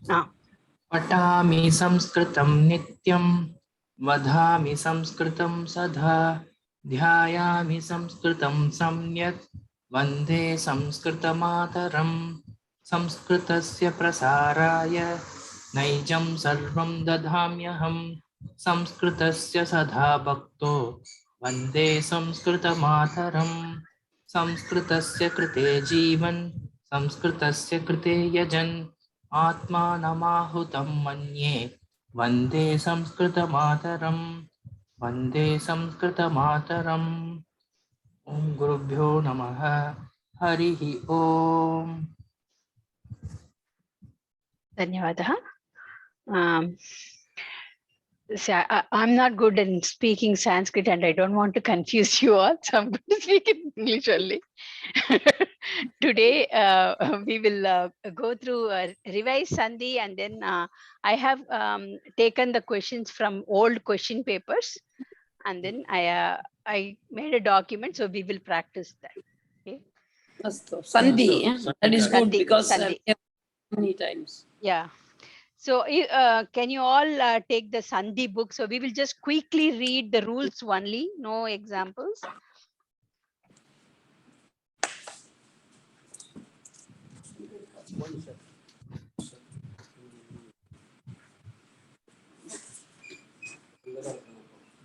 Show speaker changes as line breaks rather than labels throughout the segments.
पठामि संस्कृतं नित्यं वदामि संस्कृतं सदा ध्यायामि संस्कृतं सम्यक् वन्दे संस्कृतमातरम् संस्कृतस्य प्रसाराय नैजं सर्वं ददाम्यहं संस्कृतस्य सदा भक्तो वन्दे संस्कृतमातरम् संस्कृतस्य कृते जीवन् संस्कृतस्य कृते यजन् आत्मानमाहुतं मन्ये वन्दे संस्कृतमातरम् वन्दे संस्कृतमातरम् ॐ गुरुभ्यो नमः हरिः ॐ
धन्यवादः. So I'm not good in speaking Sanskrit and I don't want to confuse you all, so I'm going to speak in English only. Today we will go through revise Sandhi, and then I have taken the questions from old question papers, and then I made a document, so we will practice that. Okay.
Sandhi, that is good because many times.
Yeah. So can you all take the Sandhi book? So we will just quickly read the rules only, no examples.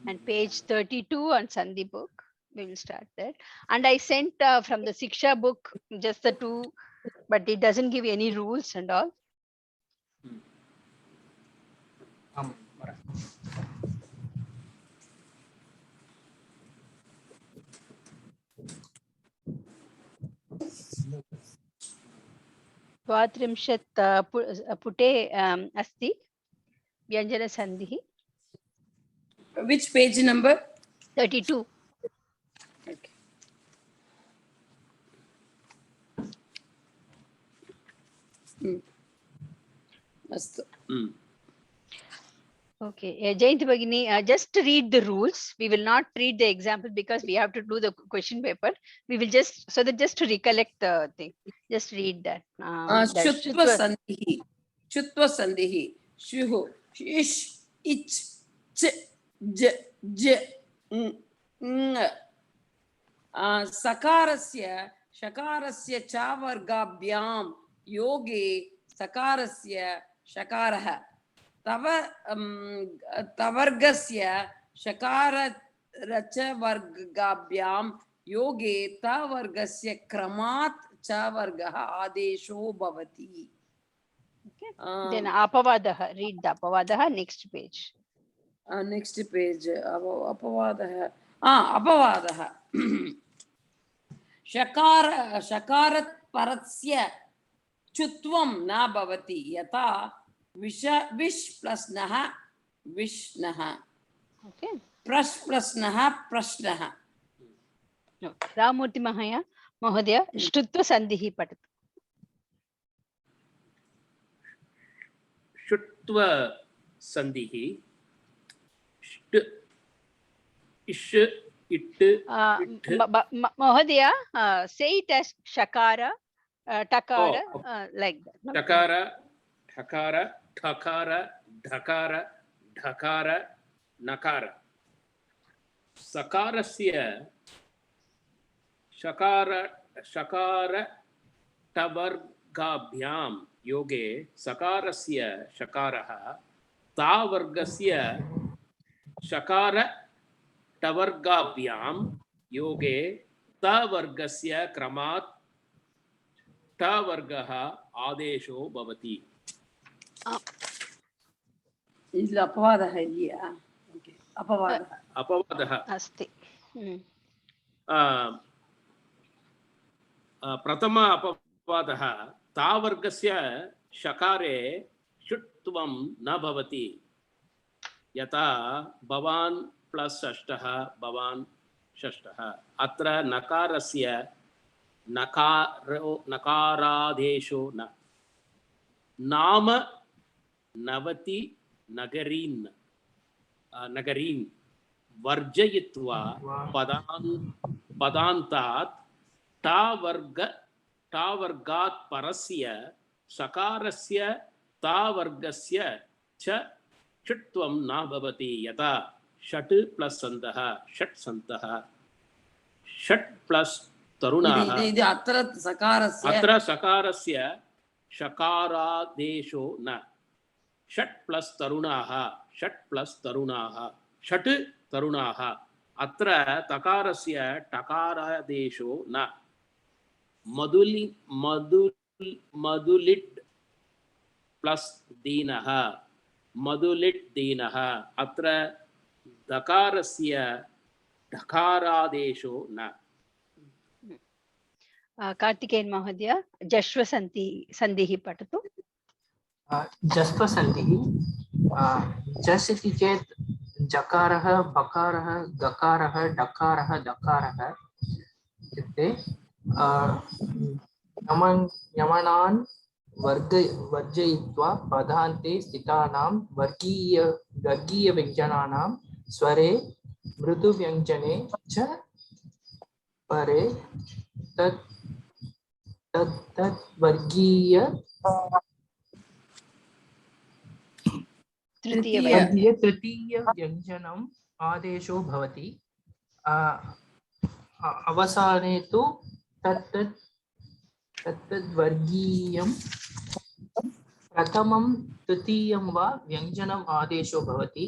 And page 32 on Sandhi book, we will start there. And I sent from the Siksha book, just the two, but it doesn't give any rules and all. द्वात्रिंशत् पुटे अस्ति व्यञ्जनसन्धिः.
Which page number?
32.
Okay.
Okay, Jayanti Bhagini, just read the rules. We will not read the example because we have to do the question paper. We will just, so that just to recollect the thing, just read that.
Shutva Sandhihi. Shutva Sandhihi. Shuhu. Ish. Ich. Ch. J. J. Ng. Sakarasya. Shakarasya chavargabhyam. Yoge. Sakarasya. Shakaraha. Tavargasya shakara racha vargabhyam yoge tavargasya kramat cha vargaha adesho bhavati.
Okay. Then apavadaha, read the apavadaha, next page.
Next page. Apavadaha. Apavadaha. Shakarat paratsya chutvam na bhavati yata Vish plus naha, vishnaha.
Okay.
Prash plus naha, prashnaha.
Okay. Ramurti Mahaya, Mahodaya, Shtutva Sandhihi Patatu.
Shtutva Sandhihi. Ish, it,
Mahodaya, say it as Shakara, Takara, like that.
Takara, Takara, Takara, Dhakara, Dhakara, Nakara. Sakarasya, Shakara, Tavargabhyam, Yoge, Sakarasya, Shakaraha, Tavargasya, Shakara, Tavargabhyam, Yoge, Tavargasya, Kramat, Tavargaha, Adesho, Bhavati.
Is apavadaha ilya? Okay. Apavadaha.
Apavadaha.
Asti.
Pratama apavadaha tavargasya shakare shutvam na bhavati yata bhavan plus shashtaha bhavan shashtaha atra nakarasya nakaradesho na nama navati nagarin varjayitva padantat tavargat parasya sakarasya तावर्गस्य च षट्त्वं न भवति यथा षट् plus सन्तः षट् सन्तः षट् plus तरुणाः
இது अत्र सकारस्य
अत्र सकारस्य शकारादेशो न षट् प्लस् तरुणाः षट् प्लस् तरुणाः षट् तरुणाः अत्र तकारस्य टकारादेशो न मधुलिट् प्लस् दीनः मधुलिट् दीनः अत्र दकारस्य ढकारादेशो न
कार्तिकेयन् महोदय जश्व सन्धिः पठतु
जस्त्वसन्धिः जस् इति चेत् जकारः बकारः गकारः डकारः दकारः इत्युक्ते यमनान् वर्जयित्वा पदान्ते स्थितानां वर्गीयव्यञ्जनानां स्वरे मृदुव्यञ्जने च परे तत् वर्गीय तृतीय व्यञ्जनम् आदेशो भवति अवसाने तु तत्तद्वर्गीयं प्रथमं तृतीयं वा व्यञ्जनम् आदेशो भवति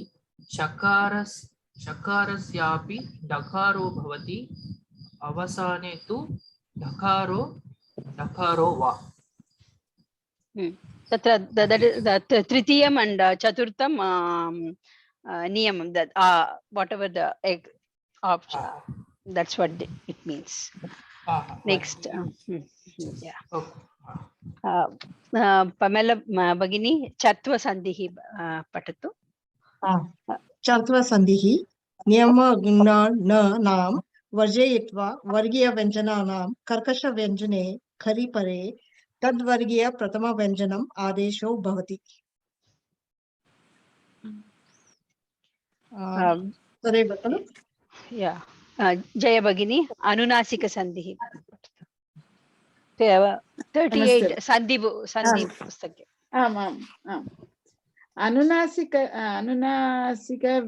शकारस्यापि डकारो भवति अवसाने तु डकारो वा
तत्र तृतीयम् and चतुर्थं नियमं that whatever the option that's what it means. Next yeah Pamela Bagini Chatva Sandhihi Patatu
Chatva Sandhihi नियमगुणानां वर्जयित्वा वर्गीयव्यञ्जनानां कर्कशव्यञ्जने खरि परे तद्वर्गीय प्रथमव्यञ्जनम् आदेशो भवति
जय भगिनी अनुनासिक सन्धिः 38 सन्धि पुस्तके
आमाम् अनुनासिक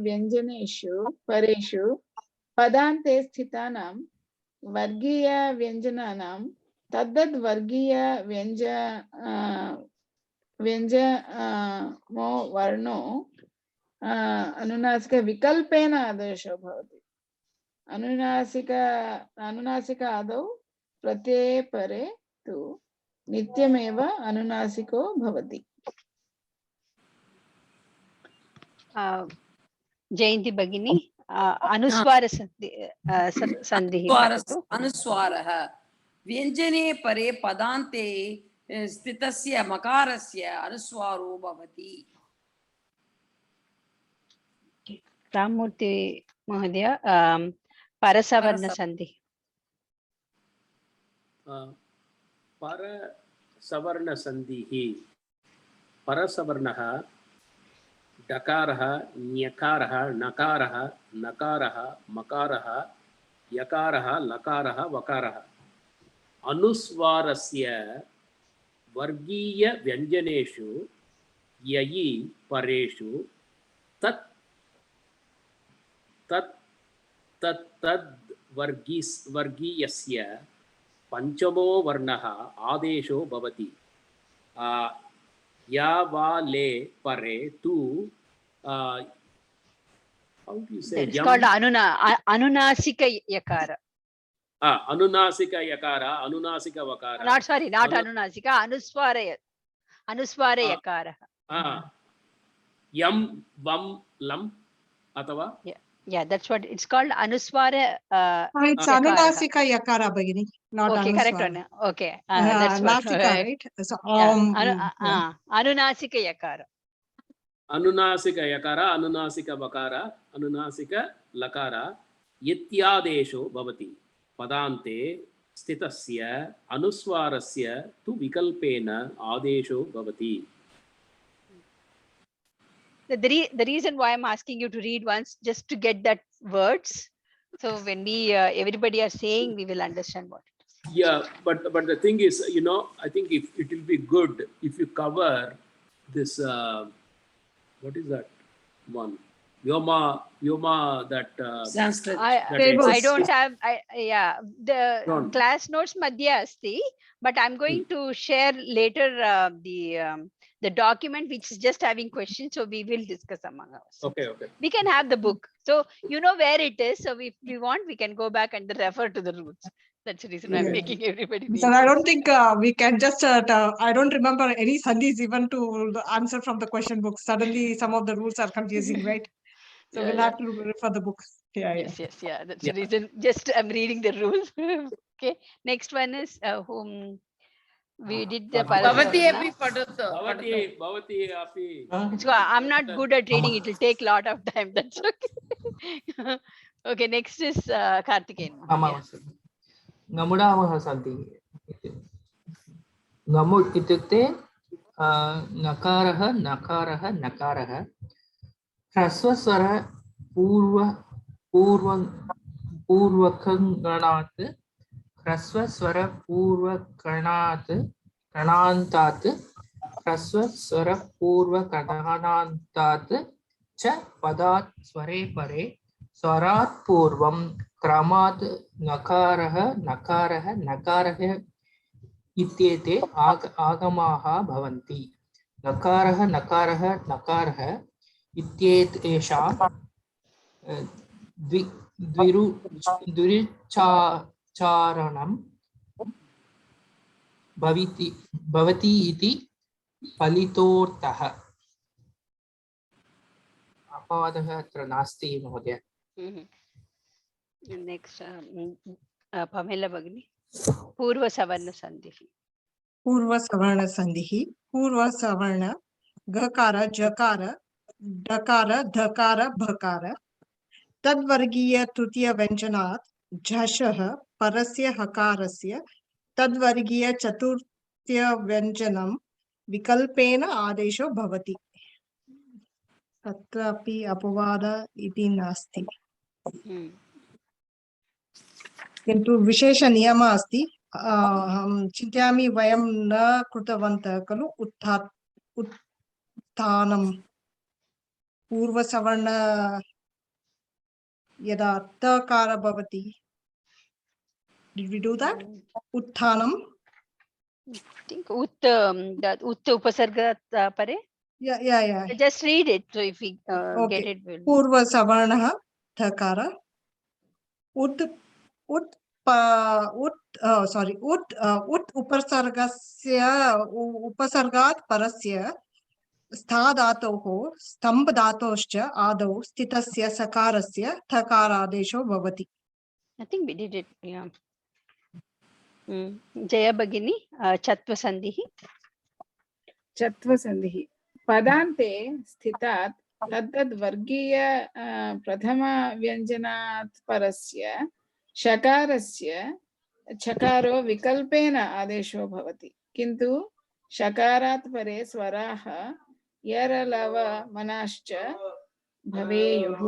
व्यञ्जनेषु परेषु पदान्ते स्थितानां वर्गीय व्यञ्जनानां तद्वर्गीय व्यञ्जनो वर्णो अनुनासिक विकल्पेन आदेशो भवति अनुनासिक आदौ प्रत्यये परे तु नित्यमेव अनुनासिको भवति
जयन्ती भगिनी अनुस्वार सन्धिः
अनुस्वारः व्यञ्जने परे पदान्ते स्थितस्य मकारस्य अनुस्वारो भवति
राममूर्ति महोदय परसवर्ण सन्धिः
परसवर्ण सन्धिः परसवर्णः डकारः ञकारः नकारः नकारः मकारः यकारः लकारः वकारः अनुस्वारस्य वर्गीय व्यञ्जनेषु ययि परेषु तत् वर्गीयस्य पंचमो वर्णः आदेशो भवति या वा ले परे तु
it's called अनुनासिक यकार
अनुनासिक यकार अनुनासिक वकार
not अनुनासिक अनुस्वार यकारः
यम वम लम अथवा
yeah that's what it's called anuswara
it's anunasika yakara bagini not
okay
anuswara.
Correct one okay that's
nasika right so
anunasika yakara
अनुनासिक वकार अनुनासिक लकार इत्यादेशो भवति पदान्ते स्थितस्य अनुस्वारस्य तु विकल्पेन आदेशो भवति
the reason why I'm asking you to read once just to get that words so when we everybody are saying we will understand what it is.
Yeah, but the thing is, I think if it will be good if you cover this what is that one? Vyoma that
Sanskrit.
I don't have, the
Don't.
class notes madhya asti, but I'm going to share later the document which is just having questions, so we will discuss among us.
Okay.
We can have the book, so you know where it is, so if we want we can go back and refer to the rules. That's the reason I'm
Yeah.
making everybody read.
So I don't think we can just, I don't remember any sandhis even to answer from the question book. Suddenly some of the rules are confusing, right? So
Yeah,
we'll
yeah.
have to refer the book. Yeah,
Yes, that's
Yeah.
the reason. Just I'm reading the rules. Okay, next one is whom we did the
Bhavati
Parasavarna.
api padatu.
Bhavati api.
So I'm not good at reading. It will take a lot of time. That's okay. Okay, next is Karthikeyan.
ngमुडावः सन्ति ngमु इत्युक्ते नकारः नकारः नकारः ह्रस्वस्वर पूर्वकगणात् ह्रस्वस्वर कणान्तात् ह्रस्वस्वर पूर्वकगणान्तात् च पदात् स्वरे परे स्वरात् पूर्वं क्रमात् नकारः नकारः नकारः इत्येते आगमाः भवन्ति नकारः नकारः नकारः इत्येतेषां द्विरुच्चारणं भवति इति फलितोऽर्थः अपवादः अत्र नास्ति महोदय
Next, Pamela Bagni. Purva Savarna Sandhi.
Purva Savarna Sandhi, Purva Savarna, Gakara, Jakara, Dakara, Dhakara, Bhakara, Tadvargiya Tritiya Vyanjanat, Jhashah, Parasya Hakarasya, Tadvargiya Chaturthya Vyanjanam, Vikalpena Adesho Bhavati. Tatrapi Apavada iti nasti. किन्तु विशेषनियमः अस्ति अहं चिन्तयामि वयं न कृतवन्तः खलु उत्थानं पूर्वसवर्ण यदा तकार भवति did we do that उत्थानं
I think that upasarga pare.
yeah
Just read it, so if we
okay.
get it, we'll...
पूर्वसवर्णः थकार उत् उपसर्गस्य उपसर्गात् परस्य स्थाधातोः स्तम्भधातोश्च आदौ स्थितस्य सकारस्य थकारादेशो भवति.
I think we did it. Yeah. Jaya Bagini, Chatva
Sandhi. Padante sthitat तद् वर्गीय प्रथम व्यञ्जनात् परस्य शकारस्य चकारो विकल्पेन आदेशो भवति किन्तु शकारात् परे स्वराः यरलव मनाश्च भवेयुः.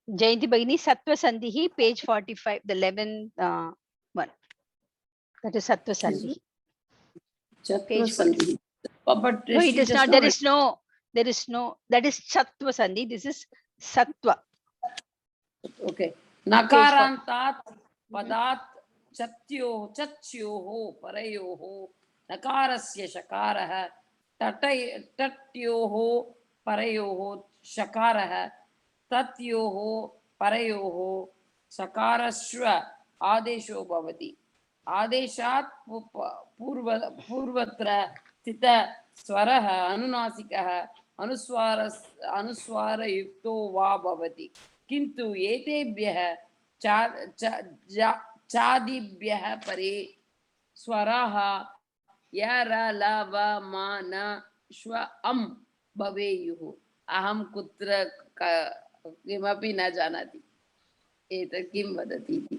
Jayanti Bagini, Sattva Sandhi, page 45, the 11th one. That is Sattva Sandhi. Page 45.
But
no, it is not. There is no. That is Sattva Sandhi. This is Sattva.
Okay. Nakarantat padat chatyoho parayoho nakarasya shakarah tatyoho parayoho shakarah tatyoho parayoho sakarashva adesho bhavati. आदेशात् पूर्वत्र स्थित स्वरः अनुनासिकः अनुस्वारयुक्तो वा भवति किन्तु एतेभ्यः चादिभ्यः परे स्वराः यर ल व म न श्व अम् भवेयुः. अहं कुत्र किमपि न जानाति एतत् किं वदति इति.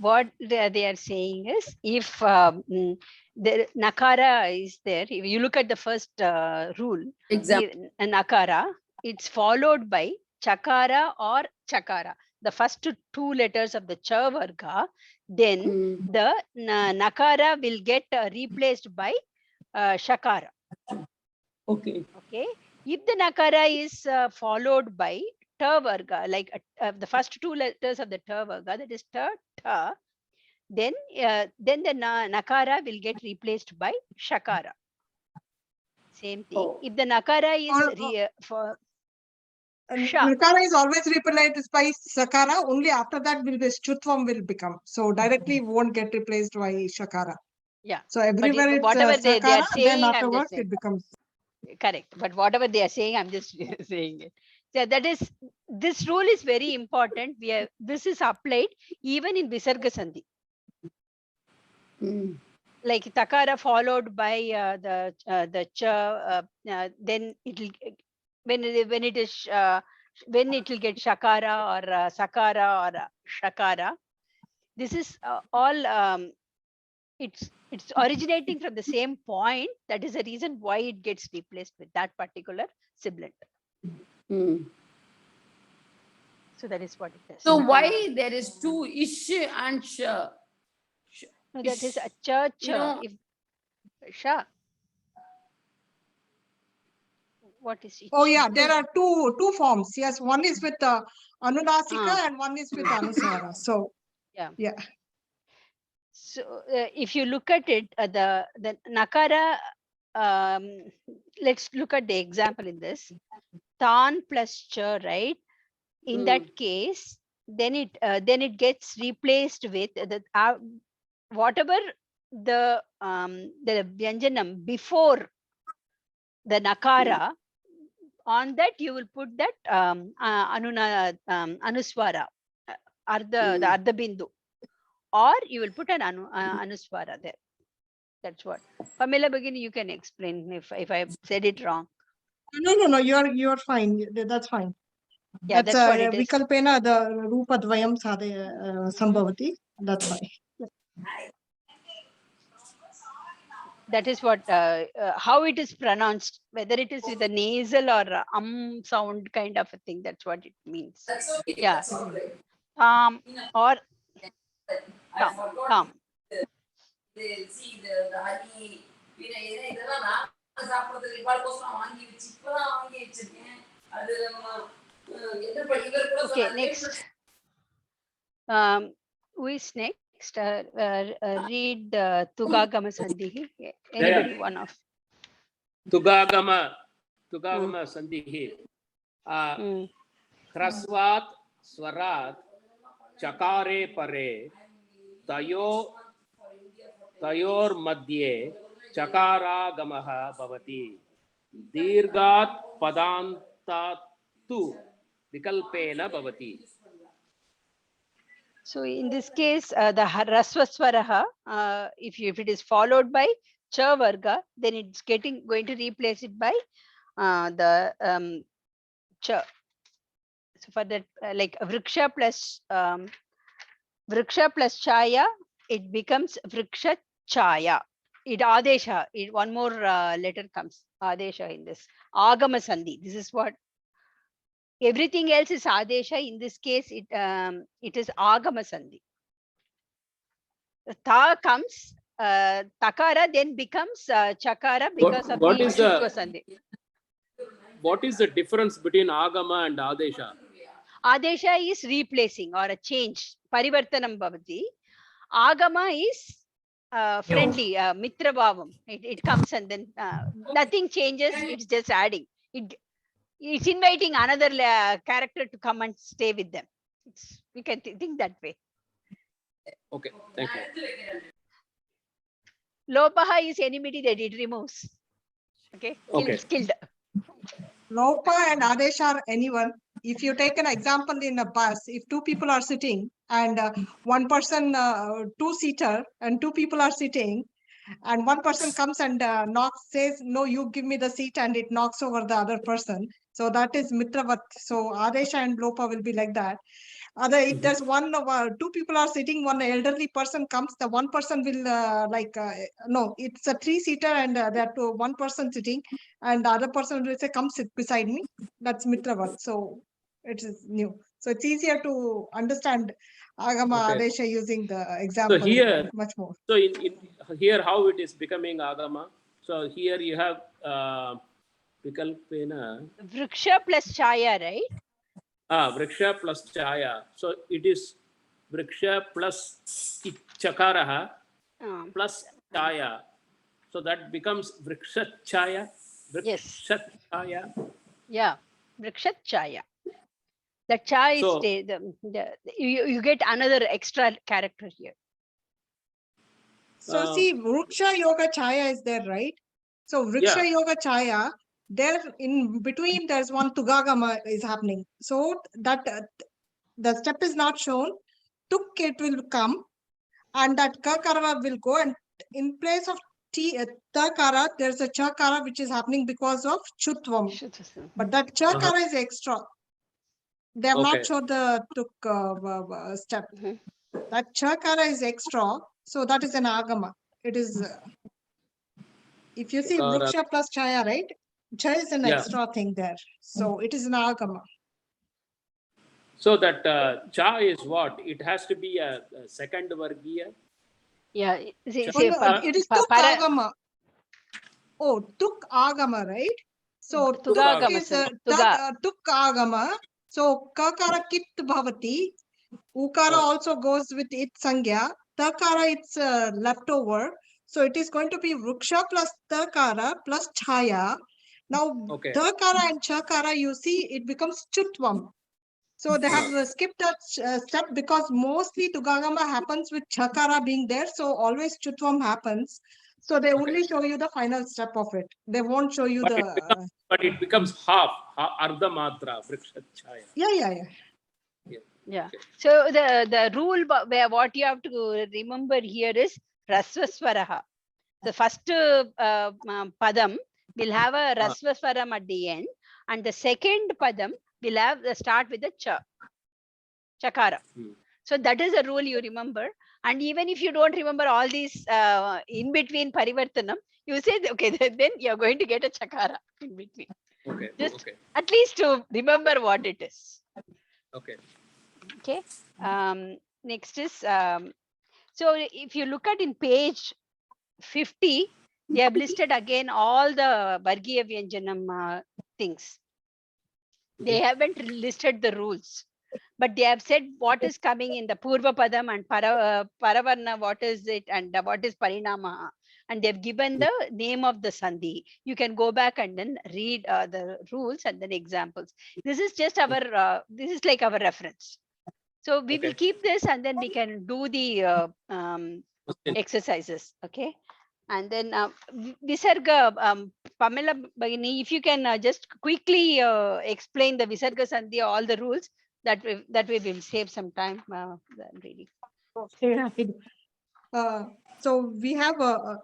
What they are saying is, if the nakara is there, if you look at the first rule, nakara, it's followed by chakara or chakara. the first two letters of the cha varga, then the nakara will get replaced by shakara.
Okay.
Okay. If the nakara is followed by ta varga, like the first two letters of the ta varga, that is ta, ta, then the nakara will get replaced by shakara. Same thing.
Oh.
If the nakara is Sha.
Nakara is always replaced by Sakara. Only after that will be Shutvam will become. So directly won't get replaced by Shakara.
Yeah.
So everywhere it's
whatever they are
Sakara,
saying,
then
I'm
afterwards
just saying.
it becomes.
Correct. But whatever they are saying, I'm just saying it. So that is, this rule is very important. This is applied even in Visarga Sandhi. Like takara followed by the cha, then it will, when it is when it will get shakara or sakara or shakara. This is all it's originating from the same point. That is the reason why it gets replaced with that particular sibilant. So that is what it is.
So why there is two ish and sha?
No, that is a cha,
You know,
if sha. What is it?
Oh yeah, there are two forms. Yes, one is with Anunasika and one is with Anuswara. So yeah.
So if you look at it, the nakara, let's look at the example in this. Tan plus cha, right? In that case, then it gets replaced with the whatever the vyanjanam before the nakara. On that you will put that anuswara, or the ardha bindu, or you will put an anuswara there. That's what. Pamela Bagini, you can explain if I said it wrong.
No, you're fine. That's fine.
Yeah, that's what it is.
Vikalpena the Rupa Dvayam Sambhavati. That's fine.
That is what how it is pronounced, whether it is with a nasal or sound kind of a thing. That's what it means.
that's okay.
Yeah.
That's all right.
Or calm.
See the honey, இதெல்லாம் நான் சாப்பிடுறதுக்கு இவாளுக்கோசரம் வாங்கி வச்சு இப்பதான் வாங்கி வச்சிருக்கேன். அது என்ன இவர் கூட
Okay, next. Who is next? Read Tugagama Sandhi. Anybody, one of.
Tugagama Sandhi. Hrasvat Swarat Chakare Pare Tayor Madhye Chakaragamaha Bhavati Dirgat Padantatu Vikalpena Bhavati.
So in this case, the Rasvaswaraha, if it is followed by cha varga, then it's going to replace it by the cha. So for that, like vriksha plus chaya, it becomes vriksha chaya. It adesha. One more letter comes adesha in this agama sandhi. This is what. Everything else is adesha. In this case, it is agama sandhi. Ta comes, takara then becomes chakara because of the shutva sandhi.
What is the difference between agama and adesha?
Adesha is replacing or a change. Parivartanam bhavati. Agama is friendly, mitra bhavam. It comes and then nothing changes. It's just adding. It's inviting another character to come and stay with them. We can think that way.
Okay, thank you.
Lopaha is enmity that it removes. Okay, killed.
Lopa and Adesh are anyone. If you take an example in a bus, if two people are sitting and one person, two-seater, and two people are sitting, and one person comes and knocks, says, no, you give me the seat, and it knocks over the other person. So that is Mitravat. So Adesha and Lopa will be like that. If there's two people are sitting, one elderly person comes, the one person will no, it's a three-seater and there are one person sitting, and the other person will say, come sit beside me. That's Mitravat. So it is new. So it's easier to understand Agama
Okay.
Adesha using the example
here-
much more.
So in here, how it is becoming Agama? So here you have Vikalpena.
Vriksha plus Chaya, right?
Vriksha plus Chaya. So it is Vriksha plus Chakaraha plus Chaya. So that becomes Vriksha Chaya.
Yes.
Vriksha Chaya.
Yeah, Vriksha Chaya. The Cha is
So-
you get another extra character here.
So see, Vriksha Yoga Chaya is there, right? So Vriksha
Yeah.
Yoga Chaya, there in between there's one Tugagama is happening. So that the step is not shown. Tuk it will come, and that Kakara will go, and in place of Takara, there's a Chakara which is happening because of Chutvam. But that Chakara is extra. They have
Okay.
not showed the Tuk step.
Mhm.
That Chakara is extra, so that is an Agama. It is, if you see
Chakara.
Vriksha plus Chaya, right? Chaya is an
Yeah.
extra thing there. So it is an Agama.
So that Cha is what? It has to be a second Vargiya.
Yeah,
Oh, no, it is Tuk Agama. Oh, Tuk Agama, right? So Tuk
Tugagama,
is
Tuga.
Tuk Agama. So Kakara Kit Bhavati. Ukara
Oh.
also goes with it Sangya. Takara it's leftover. So it is going to be Vriksha plus Takara plus Chaya. Now
Okay.
Takara and Chakara, you see, it becomes Chutvam. So they have skipped that step because mostly Tugagama happens with Chakara being there. So always Chutvam happens. So they only show you the final step of it. They won't show you
But it becomes half, Ardha Matra, Vriksha Chaya.
Yeah.
Yeah.
Okay.
So the rule where what you have to remember here is Rasvaswaraha. The first padam will have a Rasvaswaram at the end, and the second padam will have the start with the Chakara. So that is a rule you remember. And even if you don't remember all these in between Parivartanam, you say, okay, then you're going to get a Chakara in between.
Okay.
Just
Okay.
at least to remember what it is.
Okay.
Okay. Next is, so if you look at in page 50, they have listed again all the Vargiya Vyanjanam things. They haven't listed the rules, but they have said what is coming in the Purva Padam and Paravarna, what is it, and what is Parinama. And they've given the name of the Sandhi. You can go back and then read the rules and then examples. This is just our, this is like our reference. So we will keep this and then we can do the exercises. Okay. And then Visarga, Pamela Bagini, if you can just quickly explain the Visarga Sandhya, all the rules, that way we will save some time reading.
So we have do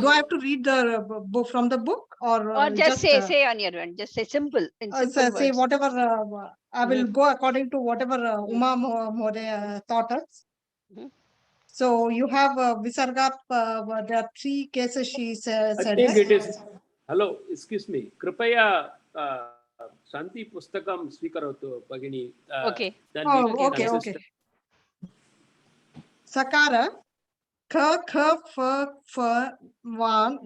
I have to read the book from the book
Or just say on your own, just say simple in simple
say
words.
whatever I will go according to whatever Uma More taught us. So you have Visarga, there are 3 cases she said.
I think it is. Hello, excuse me. Kripaya Shanti Pustakam Swikarotu Bhagini.
Okay.
Then
Okay. Sakara K F Van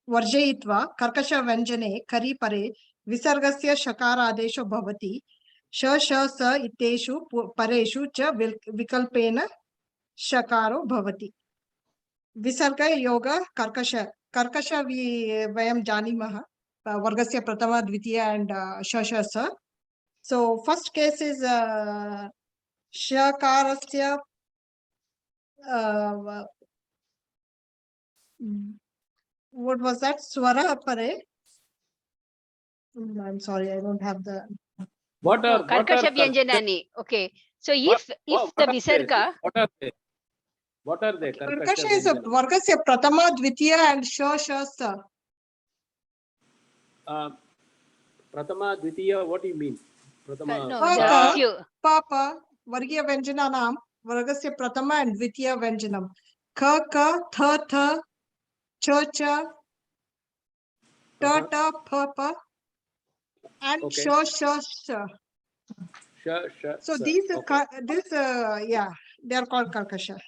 Varjayitva Karkasha Vyanjane Kari Pare Visargasya Shakara Adesho Bhavati Sh Sa Iteshu Pareshu Cha Vikalpena Shakaro Bhavati. Visarga Yoga Karkasha Vayam Janimaha Vargasya Pratama Dvitiya and Sa. So first case is Shakarasya what was that? Swara Pare. I'm sorry, I don't have the.
What are
Karkasha Vyanjanani. Okay. So if the Visarga.
What are they?
Karkasha is a Vargasya Pratama Dvitiya and Sa.
Pratama Dvitiya, what do you mean? Pratama
No,
Papa Vargiya Vyanjananam Vargasya Pratama and Dvitiya Vyanjanam. Ka Tha Cha Ta Pa and Sha. So
sa.
these,
Okay.
yeah, they are called karkasha.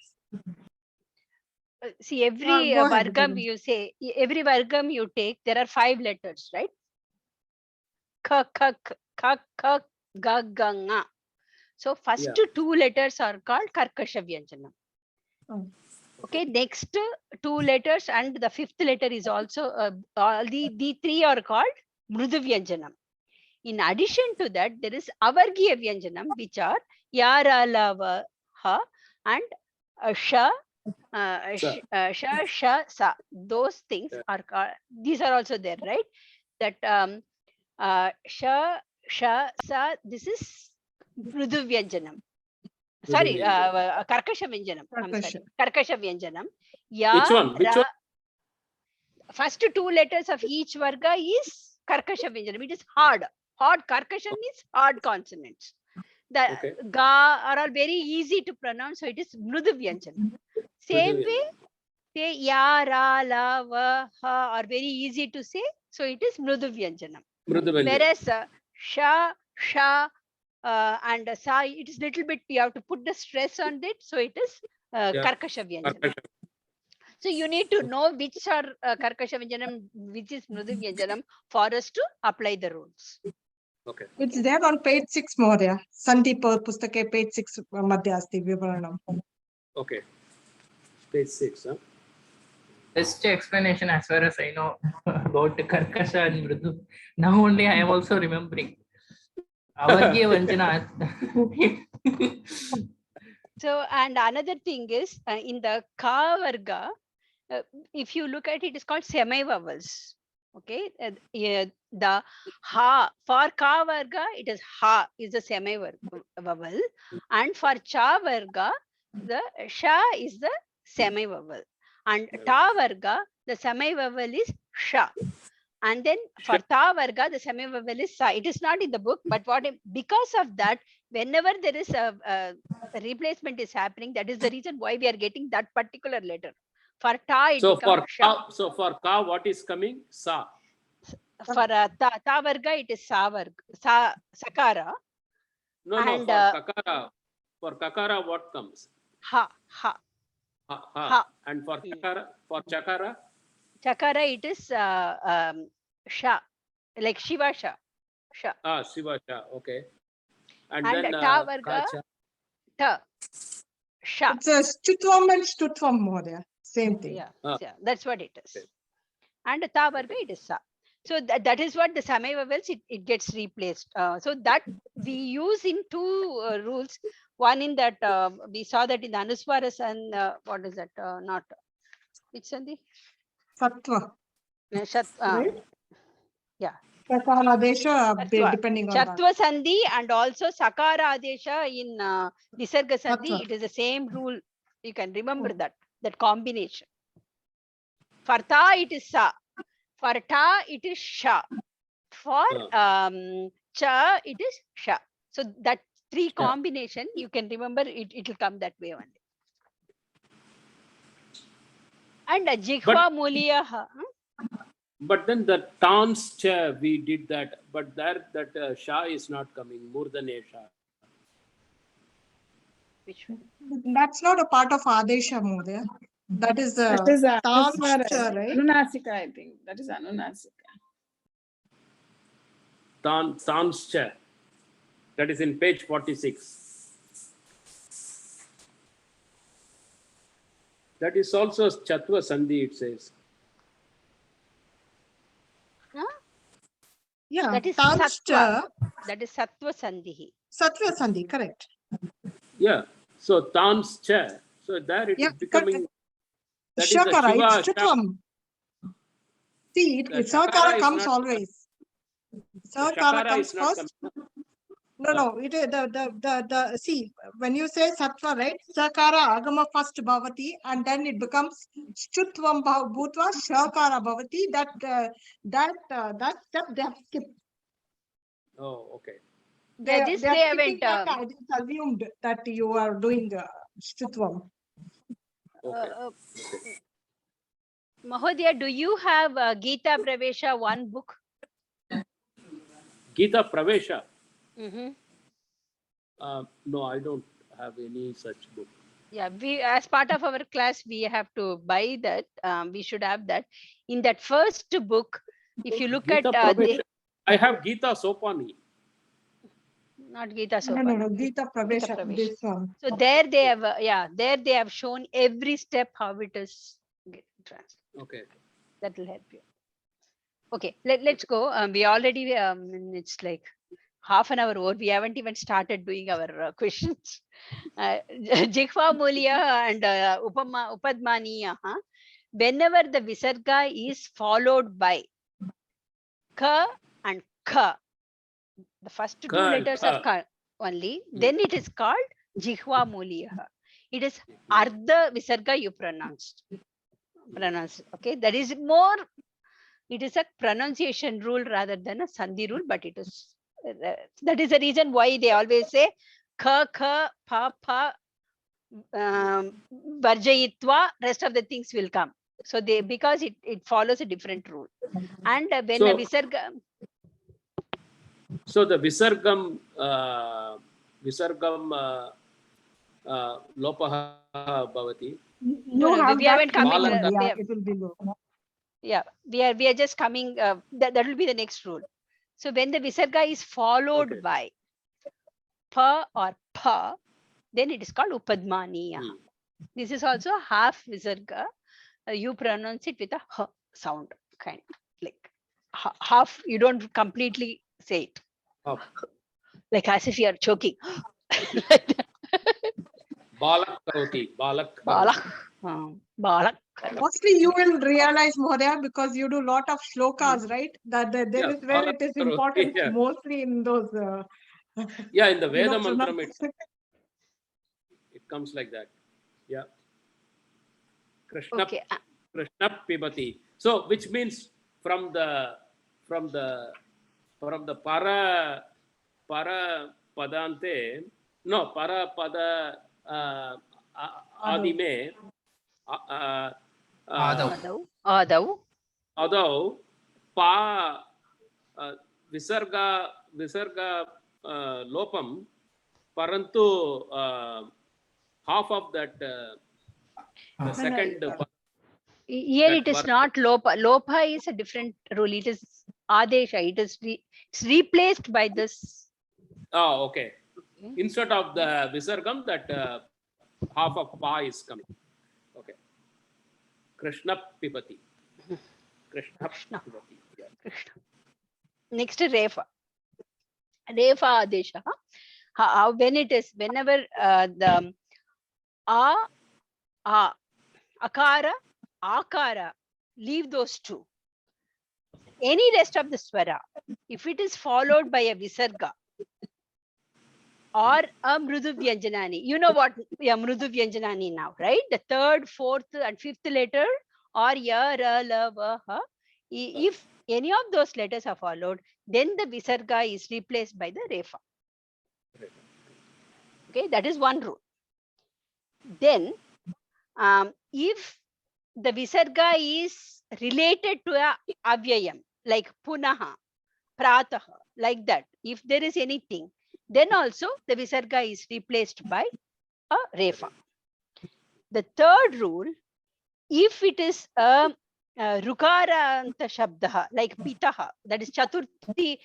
See, every
Go ahead,
vargam
Devi.
you say, every vargam you take, there are 5 letters, right? K, k, k, k, k, ga, ga, nga. So first
Yeah.
2 letters are called karkasha vyanjanam.
Oh.
Okay, next 2 letters and the 5th letter is also, all the 3 are called mrudu vyanjanam. In addition to that, there is avargiya vyanjanam, which are yara, lava, ha, and sha, sha, sa. Those things are called, these are also there, right? That sha, sa, this is mrudu vyanjanam. Sorry, karkasha vyanjanam. I'm sorry, karkasha vyanjanam. Ya,
Which one? Which
ra,
one?
first 2 letters of each varga is karkasha vyanjanam. It is hard. Hard karkasha means hard consonants. The
Okay.
ga are all very easy to pronounce, so it is mrudu vyanjanam. Same way, say ya, ra, la, va, ha are very easy to say, so it is mrudu vyanjanam. Whereas sha, sha, and sa, it is little bit, you have to put the stress on it, so it is karkasha vyanjanam. So you need to know which are karkasha vyanjanam, which is mrudu vyanjanam, for us to apply the rules.
Okay.
It's there on page 6, Mahodaya. Sandeep Pustake, page 6, Madhya Asti Vivaranam.
Okay. Page 6. Huh?
Best explanation as far as I know about karkasha and mrudu. Now only I am also remembering. Avargiya Vanjana.
So, and another thing is in the ka varga, if you look at it, it's called semi vowels. Okay, the ha for ka varga, it is ha is a semi vowel, and for cha varga, the sha is the semi vowel, and ta varga, the semi vowel is sha. And then for ta varga, the semi vowel is sa. It is not in the book, but because of that, whenever there is a replacement is happening, that is the reason why we are getting that particular letter. For ta, it becomes sha.
So for ka, what is coming? Sa.
For ta varga, it is sa varga, sakara.
No,
and,
for kakara, what comes?
Ha.
Ha. And for chakara?
Chakara, it is sha, like Shiva sha.
Shiva sha. Okay. And
And
then
ta varga, ta, sha.
It's a Stutvam and Stutvam, Mahodaya. Same thing.
Yeah, that's what it is. Okay. And ta varga, it is sa. So that is what the semi vowels, it gets replaced. So that we use in 2 rules. One in that we saw that in the Anuswaras and what is that? Not which sandhi?
Sattva. Right?
Yeah.
Sakara Adesha, depending on that.
Chatva sandhi and also Sakara Adesha in Nisarga sandhi.
Sattva.
It is the same rule. You can remember that combination. For ta, it is sa. For ta, it is sha. For cha, it is sha. So that 3 combination, you can remember it will come that way only. And jikhva muliya.
But then the tans cha, we did that, but there that sha is not coming, more than a sha.
Which one?
That's not a part of Adesha, Mahodaya. That is
Anuswara,
right?
Anunasika, I think. That is Anunasika.
Tans cha. That is in page 46. That is also Chatva Sandhi, it says.
Yeah,
that is
Sattva.
That is Sattva Sandhi.
Sattva Sandhi, correct.
Yeah. So Tans cha. So there it is becoming. That
Shakara,
is
it's Stutvam. See, Sakara comes always. Sakara comes first. No, it is the see, when you say Sattva, right? Sakara Agama first Bhavati, and then it becomes Stutvam Bhutva Shakara Bhavati. That step they have skipped.
Oh, okay.
They
haven't.
it's assumed that you are doing Stutvam.
Mahodaya, do you have Gita Pravesha 1 book?
Gita Pravesha. No, I don't have any such book.
Yeah, we, as part of our class, we have to buy that. We should have that. In that first book, if you look
Gita
at
Pravesh, I have Gita Sopani.
not Gita
No,
Sopan.
no, Gita Pravesha,
Pravesh.
this one.
So there they have, there they have shown every step how it is translated.
Okay.
That will help you. Okay, let's go. We already, it's like half an hour over. We haven't even started doing our questions. Jikhva Mulya and Upadmaniya. Whenever the Visarga is followed by Ka and Kha, the first two
Ka and
letters
Kha.
of Ka only, then it is called Jikhva Mulya. It is Ardha Visarga you pronounce. Okay, that is more, it is a pronunciation rule rather than a Sandhi rule, but it is, that is the reason why they always say Kha, Kha, Pa, Pa, Varjayitva, rest of the things will come. So they, because it follows a different rule. And when a Visarga,
So the Visargam Lopaha Bhavati.
no,
have
we
that
haven't come
in
in.
mind, yeah, it will be low.
Yeah, we are just coming, that will be the next rule. So when the Visarga is followed
Okay.
by Pa or Pa, then it is called Upadmaniya. This is also half Visarga. You pronounce it with a H sound, kind of like half, you don't completely say it.
Oh.
Like as if you are choking.
Balak Karoti. Balak.
Balak. Balak.
Mostly you will realize, Mahodaya, because you do a lot of shlokas, right? That there
Yeah,
is where it is
Balak Karoti,
important,
yeah.
mostly in those.
Yeah, in the
you know,
Veda Mantram, it comes like that. Yeah. Krishna,
Okay.
Krishna Pibati. So, which means from the para padante, no, para pada adime,
Adav.
adau pa visarga lopam, parantu half of that the second.
Here
that
it is
work.
not Lopa. Lopa is a different rule. It is Adesha. It is it's replaced by this.
Oh, okay. Instead of the Visargam, that half of Pa is coming. Okay. Krishna Pipati. Krishna Pipati. Yeah.
Krishna. Next Refa. Refa Adesha. How when it is, whenever the Akara, Akara, leave those two. Any rest of the swara, if it is followed by a Visarga or a Mrudu Vyanjanani, you know what Mrudu Vyanjanani now, right? The third, fourth, and fifth letter, or Ya, Ra, La, Va, Ha. If any of those letters are followed, then the Visarga is replaced by the Refa. Okay, that is one rule. Then, if the Visarga is related to a Avyayam, like Punaha, Prataha, like that, if there is anything, then also the Visarga is replaced by a Refa. The third rule, if it is a Rukaranta Shabdaha, like Pitaha, that is Chaturthi,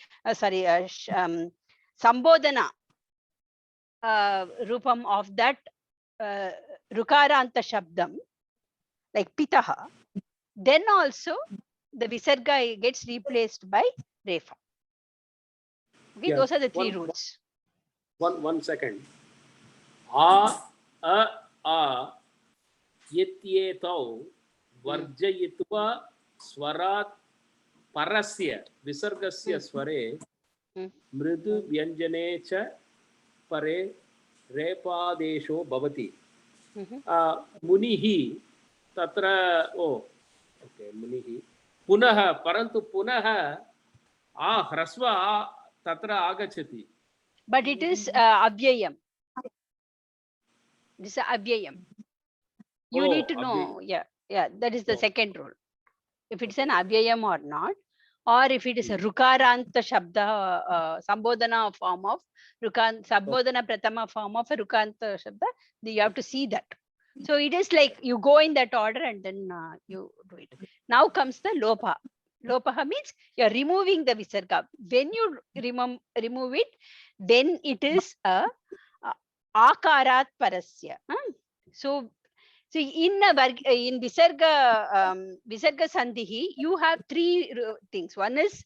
Sambodhana Rupam of that Rukaranta Shabdam, like Pitaha, then also the Visarga gets replaced by Refa. Okay,
Yeah.
those are the three rules.
One second. Yetyetau varjayitva swarat parasya visargasya sware mridu vyanjane cha pare repadesho bhavati. Munihi tatra okay, munihi punaha parantu punaha hrasva tatra agachati.
But it is Avyayam. This is Avyayam. You need to know, yeah, that is the second rule. If it's an Avyayam or not, or if it is a rukaranta shabda, sambodhana form of sambodhana pratama form of a rukanta shabda, you have to see that. So it is like you go in that order and then you do it. Now comes the lopa. Lopaha means you are removing the visarga. When you remove it, then it is a akarat parasya. So in visarga sandhi, you have three things. One is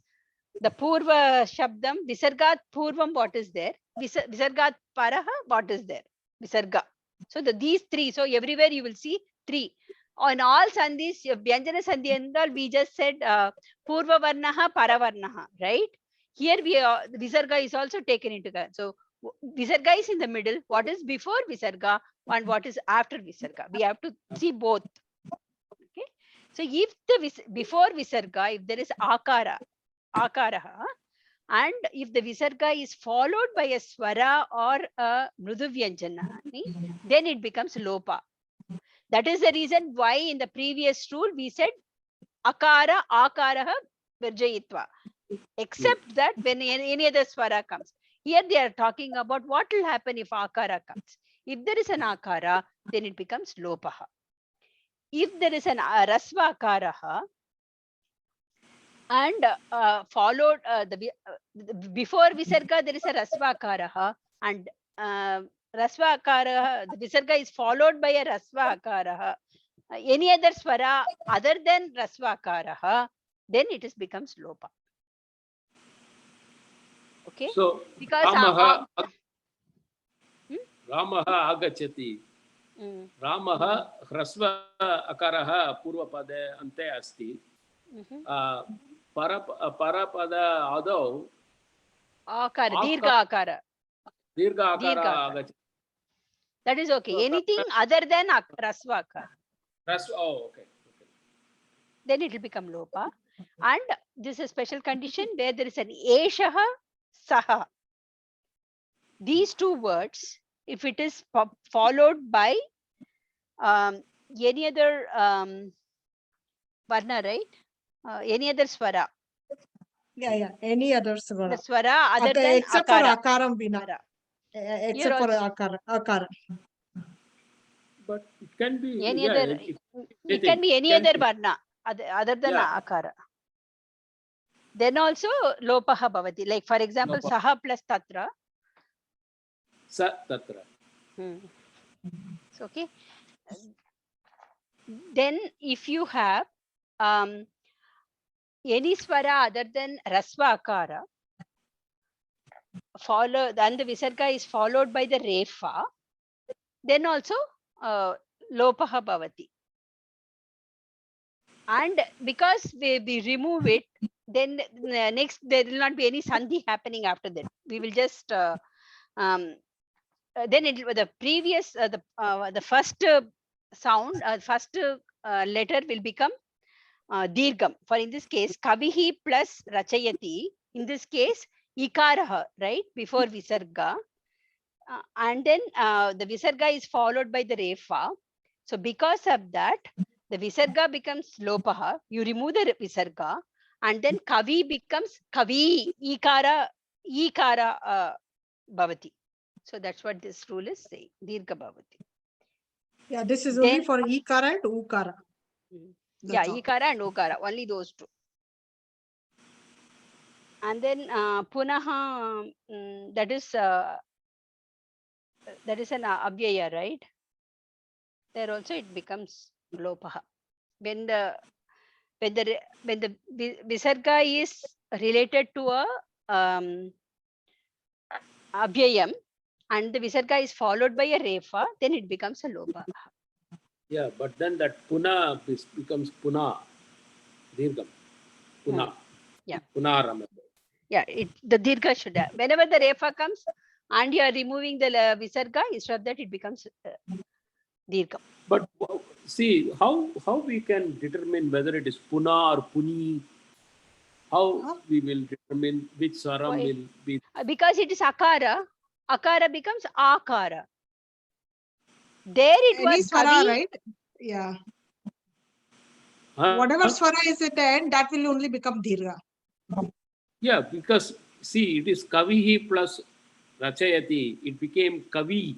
the purva shabdam, visargat purvam, what is there? Visargat paraha, what is there? Visarga. So these three. So everywhere you will see three. On all sandhis, Vyanjana sandhi and all, we just said purva varnaha, paravarnaha, right? Here visarga is also taken into account. So visarga is in the middle. What is before visarga and what is after visarga? We have to see both. Okay. So if the before visarga, if there is akaraha, and if the visarga is followed by a swara or a mrudu vyanjana, then it becomes lopa. That is the reason why in the previous rule we said akara, akaraha, virjayitva. Except that when any other swara comes. Here they are talking about what will happen if akara comes. If there is an akara, then it becomes lopaha. If there is an rasva akaraha and followed before visarga there is a rasva akaraha, and rasva akaraha, the visarga is followed by a rasva akaraha, any other swara other than rasva akaraha, then it is becomes lopa. Okay.
So
Because
Ramaha agachati. Ramaha hrasva akaraha purvapade ante asti. Parapada adau
akara, dirgha akara.
Dirgha akara agachati.
That is okay. Anything other than rasva akara.
Oh, okay.
Then it will become lopa. And this is a special condition where there is an eshaha, saha. These two words, if it is followed by any other varna, right? Any other swara.
Yeah. Any other swara.
The swara other than
except
akara.
for akaram vina. Except for akara.
But it can be
Any other. It can be any other varna other than akara. Then also lopaha bhavati. Like for example, lopa. Saha plus tatra.
Sa tatra.
So, okay. Then if you have any swara other than rasva akara, then the visarga is followed by the refa, then also lopaha bhavati. And because we remove it, then next there will not be any sandhi happening after that. We will just then the previous the first sound, first letter will become dirgham. For in this case, kavihi plus rachayati. In this case, ikaraha, right, before visarga, and then the visarga is followed by the refa. So because of that, the visarga becomes lopaha. You remove the visarga, and then kavi becomes kavi, ikara bhavati. So that's what this rule is saying, dirgha bhavati.
Yeah, this is only for ikara and ukara.
Yeah, ikara and ukara, only those two. And then punaha, that is an avyaya, right? There also it becomes lopaha. When the visarga is related to a avyayam and the visarga is followed by a refa, then it becomes a lopa.
Yeah, but then that puna becomes puna, dirgham, puna.
Yeah.
Punaram.
Yeah, the dirgha should have. Whenever the refa comes and you are removing the visarga, instead of that it becomes dirgham.
But see, how we can determine whether it is puna or puni? How we will determine which swaram will be?
Because it is akara, akara becomes akara. There it
Any
was
swara,
kavi,
right? Yeah. Whatever swara is at the end, that will only become dirgha.
Yeah, because see, it is kavihi plus rachayati. It became kavi.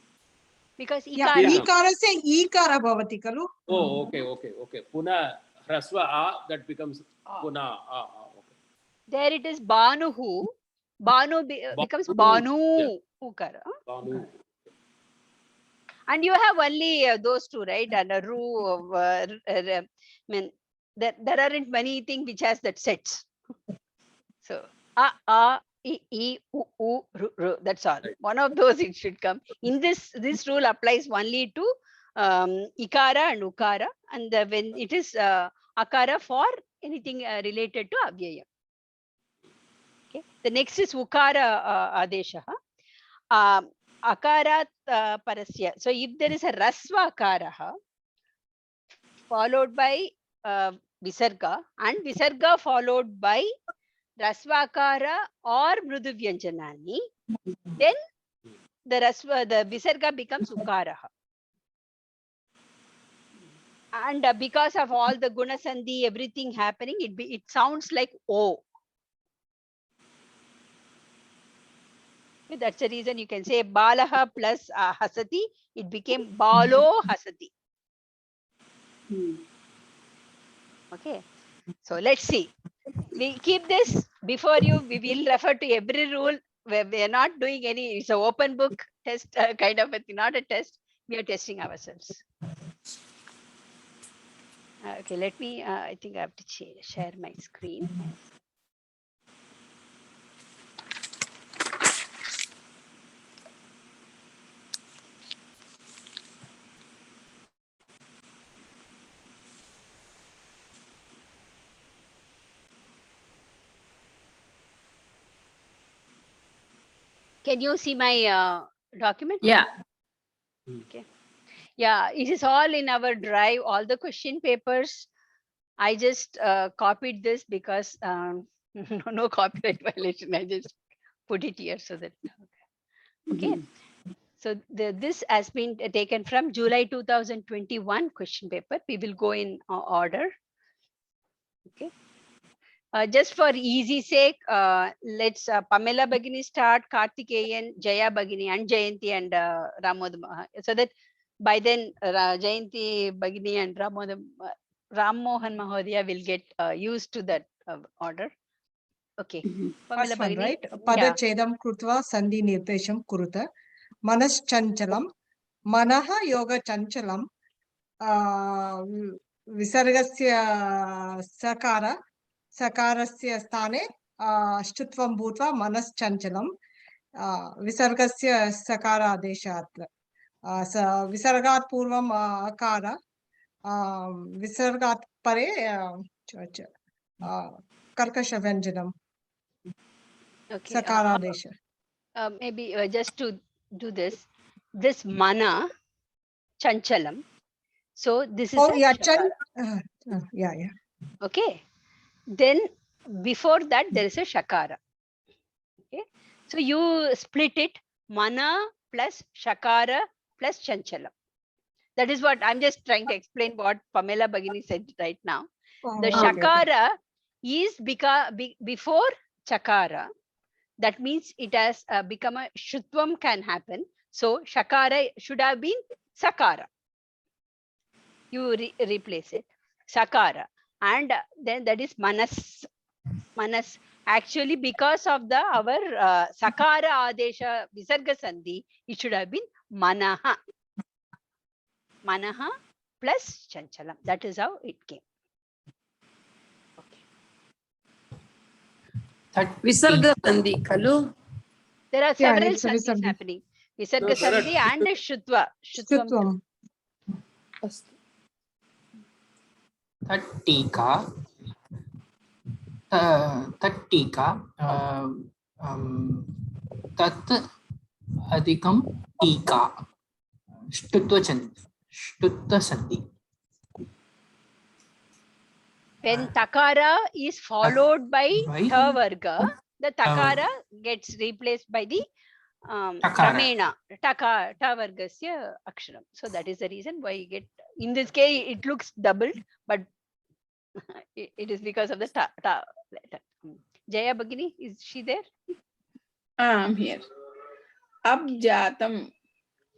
Because
Yeah,
ikara.
ikarasya ikara bhavati kalu.
Oh, okay. Puna hrasva a, that becomes puna a. Okay.
There it is banuhu. Banu becomes banu.
Yeah.
Ukara.
Banu.
And you have only those two, right? And a ru. I mean, there aren't many things which has that sets. So a, I, u, ru. That's all.
Right.
One of those it should come. In this rule applies only to ikara and ukara, and when it is akara for anything related to avyaya. Okay. The next is ukara adeshaha. Akarat parasya. So if there is a rasva akaraha followed by visarga and visarga followed by rasvakara or mrudu vyanjanani, then the visarga becomes ukaraha. And because of all the guna sandhi, everything happening, it sounds like O. That's the reason you can say balaha plus hasati, it became balo hasati. Okay, so let's see. We keep this before you. We will refer to every rule. We are not doing any, it's an open book test kind of a thing, not a test. We are testing ourselves. Okay, let me, I think I have to share my screen. Can you see my document?
Yeah.
Okay. Yeah, it is all in our drive, all the question papers. I just copied this because no copyright violation. I just put it here so that, okay. So this has been taken from July 2021 question paper. We will go in order. Okay. Just for easy sake, let's Pamela Bagini start, Karthikeyan, Jaya Bagini, and Jayanti and Ramodam. So that by then Jayanti Bagini and Ram Mohan Mahodaya will get used to that order. Okay. Pamela
First one,
Bagini.
right?
Yeah.
Padachedam krutva sandhi nirtesham kuruta. Manas chanchalam. Manaha yoga chanchalam. Visargasya sakara. Sakarasya sthane. Shtutvam bhutva manas chanchalam. Visargasya sakara adeshat. Visargat purvam akara. Visargat pare karkasha vyanjanam.
Okay.
Sakara adesha.
Maybe just to do this mana chanchalam. So this is
yeah,
yeah. Okay. Then before that there is a shakara. Okay. So you split it mana plus shakara plus chanchalam. That is what I'm just trying to explain what Pamela Bagini said right now. The shakara is before chakara. That means it has become a shutvam can happen. So shakara should have been sakara. You replace it, sakara, and then that is manas. Manas. Actually, because of our sakara adesha visarga sandhi, it should have been manaha. Manaha plus chanchalam. That is how it came.
Visarga sandhi kalu.
There are several sandhis happening. Visarga sandhi and shutva. Shutvam.
Tattika. Tat adhikam tika. Shtutva sandhi.
When takara is followed by tha varga, the takara gets replaced by the ramena ta vargasya aksharam. So that is the reason why you get, in this case it looks doubled, but it is because of the ta letter. Jaya Bhagini, is she there?
I'm here. Abjatam.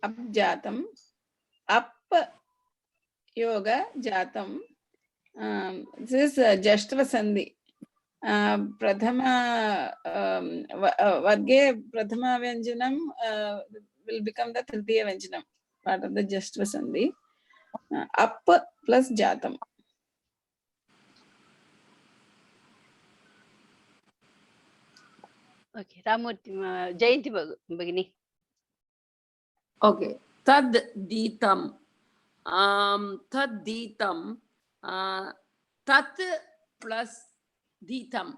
Abjatam. Up yoga jatam. This is Jashtva Sandhi. Prathama Varge Prathama Vyanjanam will become the Tritiya Vyanjanam, part of the Jashtva Sandhi. Up plus jatam.
Okay, Ramurthy, Jayanti Bhagini.
Okay. Tad ditam. Tad ditam. Tat plus ditam.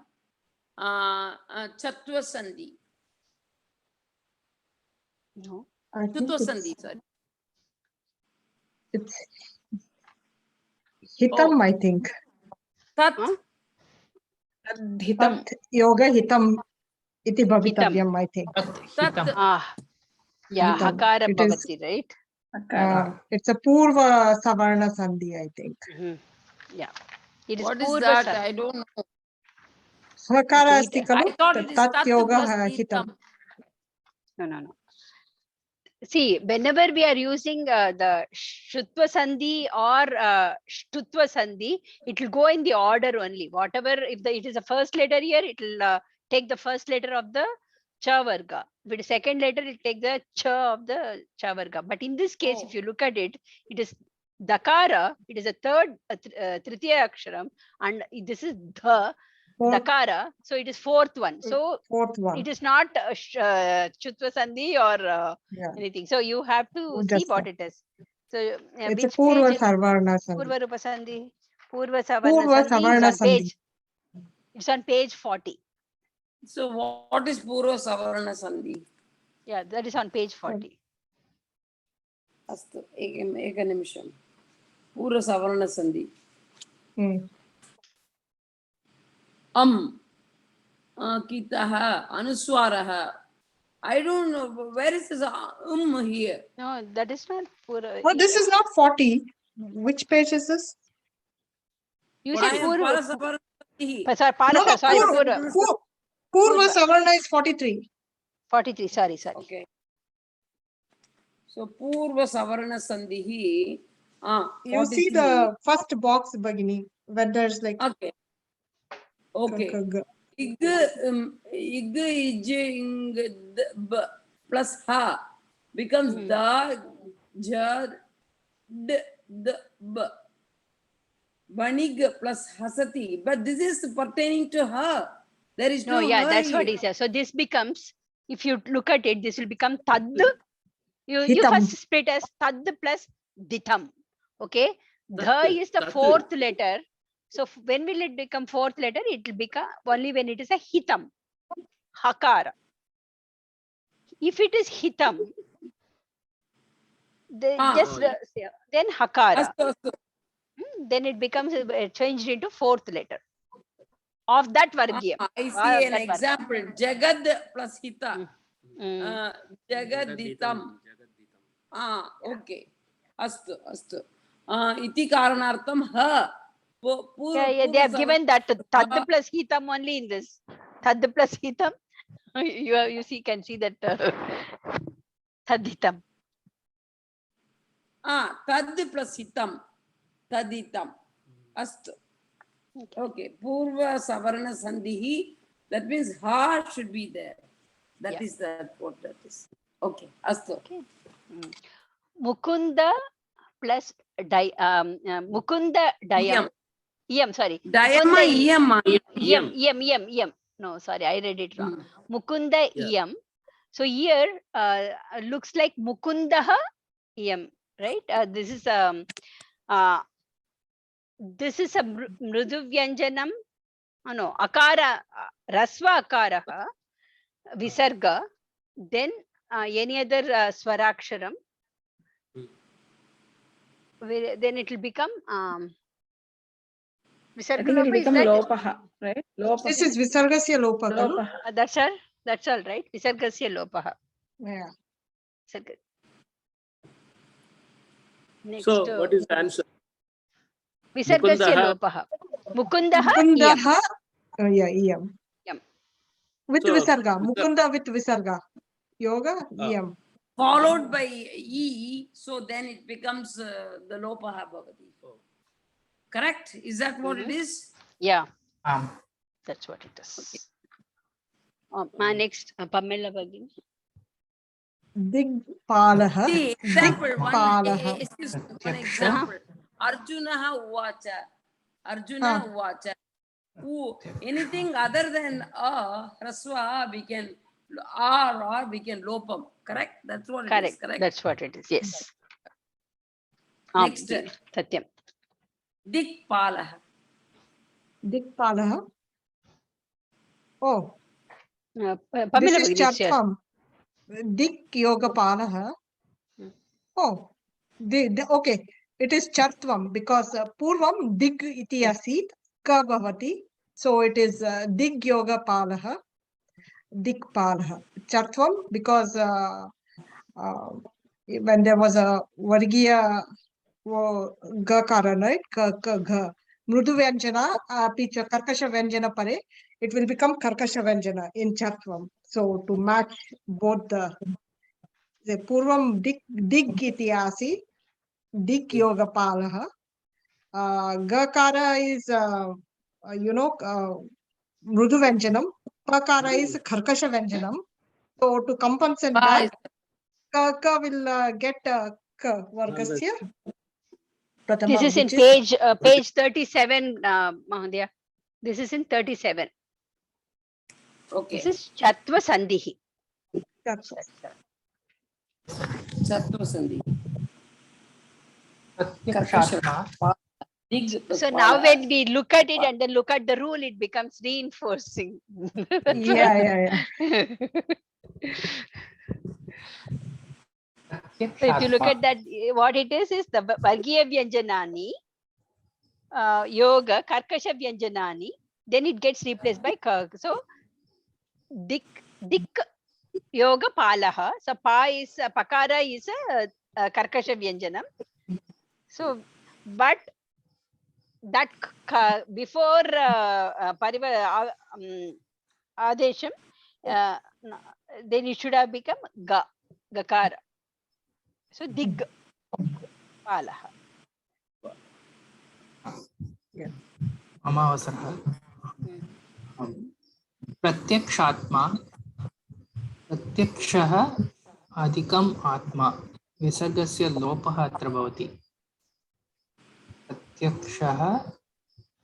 Chatva sandhi.
No.
I think
Tutva sandhi, sorry.
it's hitam, I think.
Tat.
Huh?
Tadhitam.
Tat yoga hitam iti bhavitavyam, I think.
Tat.
Ah, yeah,
Hitam.
Hakara
It is,
Bhavati, right?
it's a Purva Savarna Sandhi, I think.
Yeah. It is
What is
Purva
that?
Sandhi.
I don't know.
Hakara
Okay,
asti khalu,
I thought it is
tat
tat
yoga
plus
hitam.
ditam.
No. See, whenever we are using the Shrutva Sandhi or Shtutva Sandhi, it will go in the order only. Whatever, if it is a first letter here, it will take the first letter of the Cha Varga. If it is second letter, it will take the Cha of the Cha Varga. But in this case, if you look at it, it is Dakara, it is a third Tritiya Aksharam, and this is the Dakara, so it is fourth one. So
Fourth one.
it is not Chutva Sandhi or
Yeah.
anything. So you have to see
Just
what it is. So
it's a
which
Purva
page?
Savarna Sandhi.
Purva Rupa Sandhi. Purva Savarna
Purva
Sandhi is
Savarna
on
Sandhi.
page. It's on page 40.
So what is Purva Savarna Sandhi?
Yeah, that is on page 40.
Astu. Eka nimisham. Purva Savarna Sandhi. Kitaha, Anuswaraha. I don't know. Where is this here?
No, that is not Purva.
Oh, this is not 40. Which page is this?
You said Purva.
Savarna Sandhi.
Sorry, Palasa. Sorry, Purva.
Purva Savarna is 43.
43. Sorry.
Okay. So Purva Savarna Sandhi.
You see the first box, Bhagini, where there's like.
Okay. Ig, ij, ing, b plus ha becomes da, ja, d, b. Vanig plus hasati. But this is pertaining to her. There is no her
that's what
here.
he says. So this becomes, if you look at it, this will become Tad. You
Hitam.
first split as Tad plus Ditam. Okay. Dha is the fourth letter. So when will it become fourth letter? It will become only when it is a Hitam. Hakara. If it is Hitam, then Hakara. Then it becomes changed into fourth letter of that Vargya.
I see an example. Jagad plus Hita. Jagaditam. Okay. Astu. Iti karanartham ha.
They have given that Tad plus Hitam only in this. Tad plus Hitam. You can see that Taditam.
Tad plus Hitam. Taditam. Astu. Okay. Purva Savarna Sandhi. That means ha should be there. That is what that is. Okay. Astu.
Okay. Mukunda plus Mukunda Dayam. Yam, sorry.
Dayama
Yam. No, sorry, I read it wrong. Mukunda Yam. So here looks like Mukundaha Yam, right? This is a Mrudu Vyanjanam. No, Akara, Rasva Akaraha, Visarga. Then any other Swaraksharam. Then it will become
I think it will become Lopaha, right? Lopaha.
This is Visargasya Lopaha.
That's all right. Visargasya Lopaha.
Yeah.
Next,
So, what is the answer?
Visargasya Lopaha. Mukundaha Iyam.
Yeah, Iyam. With
So,
Visarga. Mukunda with Visarga. Yoga, Yam.
Followed by E, so then it becomes the Lopaha Bhavati. Correct? Is that what it is?
Yeah,
Um,
that's what it is. My next, Pamela Bagin.
Digpalaha.
See, example one,
Digpalaha.
excuse me, one
Pratyaksha.
example. Arjunaha uvacha. Arjuna uvacha. Anything other than Raswa, we can or we can lopam. Correct? That's what it is.
Correct.
Correct.
That's what it is. Yes.
Next.
Satyam.
Dikpalaha.
Digpalaha. Oh,
Pamela
this is
Bagin is here.
Chatvam. Dik Yoga Palaha. Oh, okay. It is Chartvam because Purvam Dig iti asit ka bhavati. So it is Dig Yoga Palaha. Dig Palaha. Chartvam because when there was a Vargiya Gakara, right? Ga. Mrudu Vyanjana, picha Karkasha Vyanjana pare, it will become Karkasha Vyanjana in Chartvam. So to match both the Purvam Dig iti asi. Dik Yoga Palaha. Gakara is, Mrudu Vyanjanam. Pakara is Karkasha Vyanjanam. So to compensate that, Ka will get Ka Vargasya.
This is in page 37, Mahodaya. This is in 37.
Okay.
This is Chatva Sandhihi.
Chatva Sandhi.
Pratyakshatma.
So now when we look at it and then look at the rule, it becomes reinforcing.
Yeah.
So if you look at that, what it is the Vargiya Vyanjanani, Yoga, Karkasha Vyanjanani, then it gets replaced by Kark. So Dik Yoga Palaha. So Pakara is a Karkasha Vyanjanam. So, but that before Adesham, then it should have become Gakara. So Dig Palaha.
Amavasarah. प्रत्यक्षात्मा प्रत्यक्षः अधिकम् आत्मा विसर्गस्य लोपः अत्र भवति प्रत्यक्षः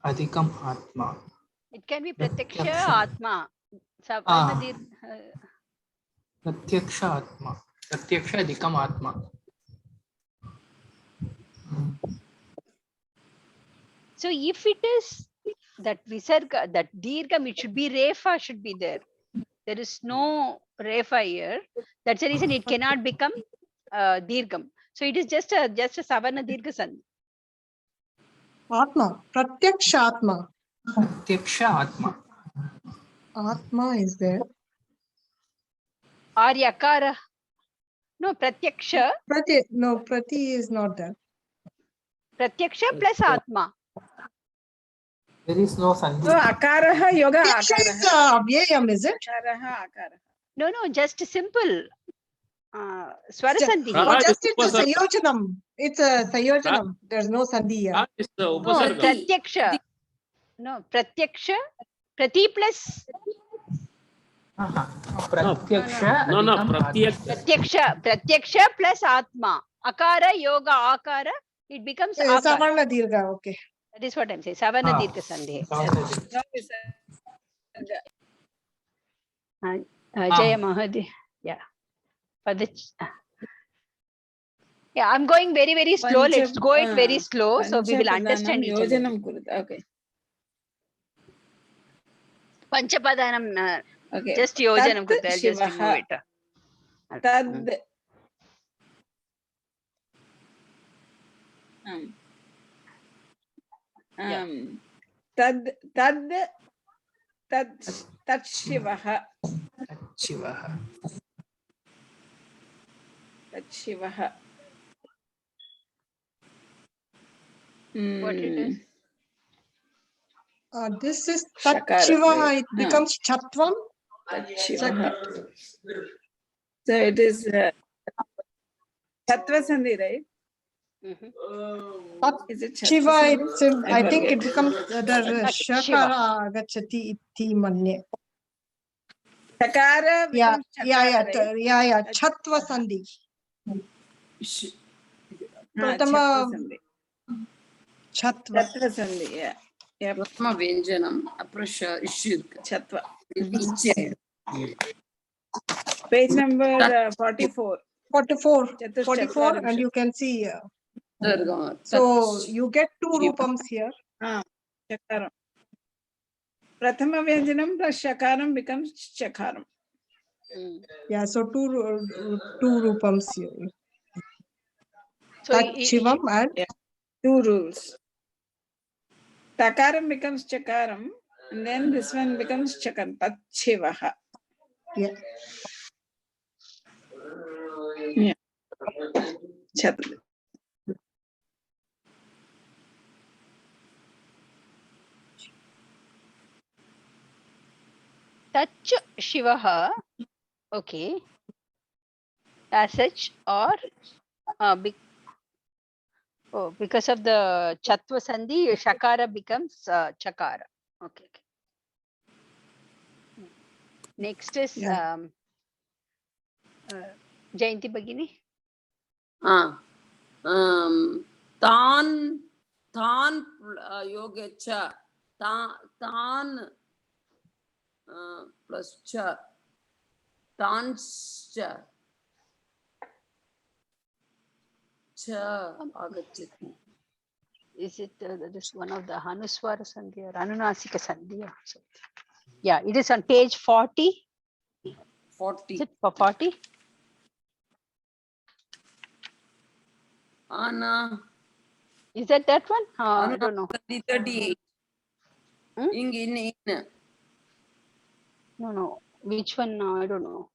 अधिकम् आत्मा
It can be Pratyaksha Atma.
प्रत्यक्ष आत्मा प्रत्यक्ष अधिकम् आत्मा
So if it is that Visarga, that Dirgam, it should be Refa should be there. There is no Refa here. That's the reason it cannot become Dirgam. So it is just a Savarna Dirga Sandhi.
Atma. Pratyaksha Atma.
प्रत्यक्ष आत्मा
Atma is there.
Or Yakara. No, Pratyaksha.
Prati is not there.
Pratyaksha plus Atma.
there is no sandhi
So Akaraha Yoga
Pratyaksha is
Akaraha.
Avyayam, is it?
Akaraha.
No, just simple. Swara Sandhi.
Or just it's a Sayojanam. It's a Sayojanam. There's no Sandhi here.
Is the
No,
upasarga.
Pratyaksha. No, Pratyaksha. Prati plus.
प्रत्यक्ष
No,
Pratyaksha plus Atma. Akara, Yoga, Akara. It becomes Akara.
Savarna Dirga, okay.
That is what I'm saying. Savarna Dirga Sandhi. Jaya Mahadi. Yeah. For the yeah, I'm going very, very slow. Let's go it very slow. So we will understand each other.
Okay.
Panchapadanam.
Okay.
Just Yojanam Kuta. I'll just
Shivaha.
remove it.
Tad. Tad Shivaha.
शिवः
Tad Shivaha.
What it is?
This is
Shakara,
Tat Shiva.
right?
It becomes Chatvam.
Tatshivaha. So it is Sattva Sandhi, right? Is it
Shiva,
Sattva
it's,
Sandhi?
I think it
forget.
becomes the Shakara Agachati iti manye.
Chakara
Yeah,
becomes Chakara, right?
yeah. Chatva Sandhi. Pratama
Chatva Sandhi.
Chatva.
Chatva Sandhi, yeah. Yep.
Pratama Vyanjanam, Aprasha, Ishir.
Chatva.
Ichche.
Page number 44.
44,
Chatur
44, and
Chatvarimshat.
you can see.
Darga.
So you get two rupams here.
Chakaram. Prathama Vyanjanam plus Shakaram becomes Chakaram.
Yeah, so two rupams here.
So
Tachivam and
Yeah. Two rules. Takaram becomes Chakaram, and then this one becomes Chakaram. Tachivaha.
yeah.
Yeah. Chat.
Tach Shivaha, okay, as such, or because of the Chatva Sandhi, Shakara becomes Chakara. Okay. Next is Jayanti Bhagini.
Tan yogecha. Tan plus cha. Tanscha. Cha agachati.
Is it this one of the Hanuswara Sandhi or Anunasika Sandhi or something? Yeah, it is on page 40.
40.
Is it for 40?
Anna.
Is that one? I don't know.
38.
Hmm?
In.
No. Which one? I don't know.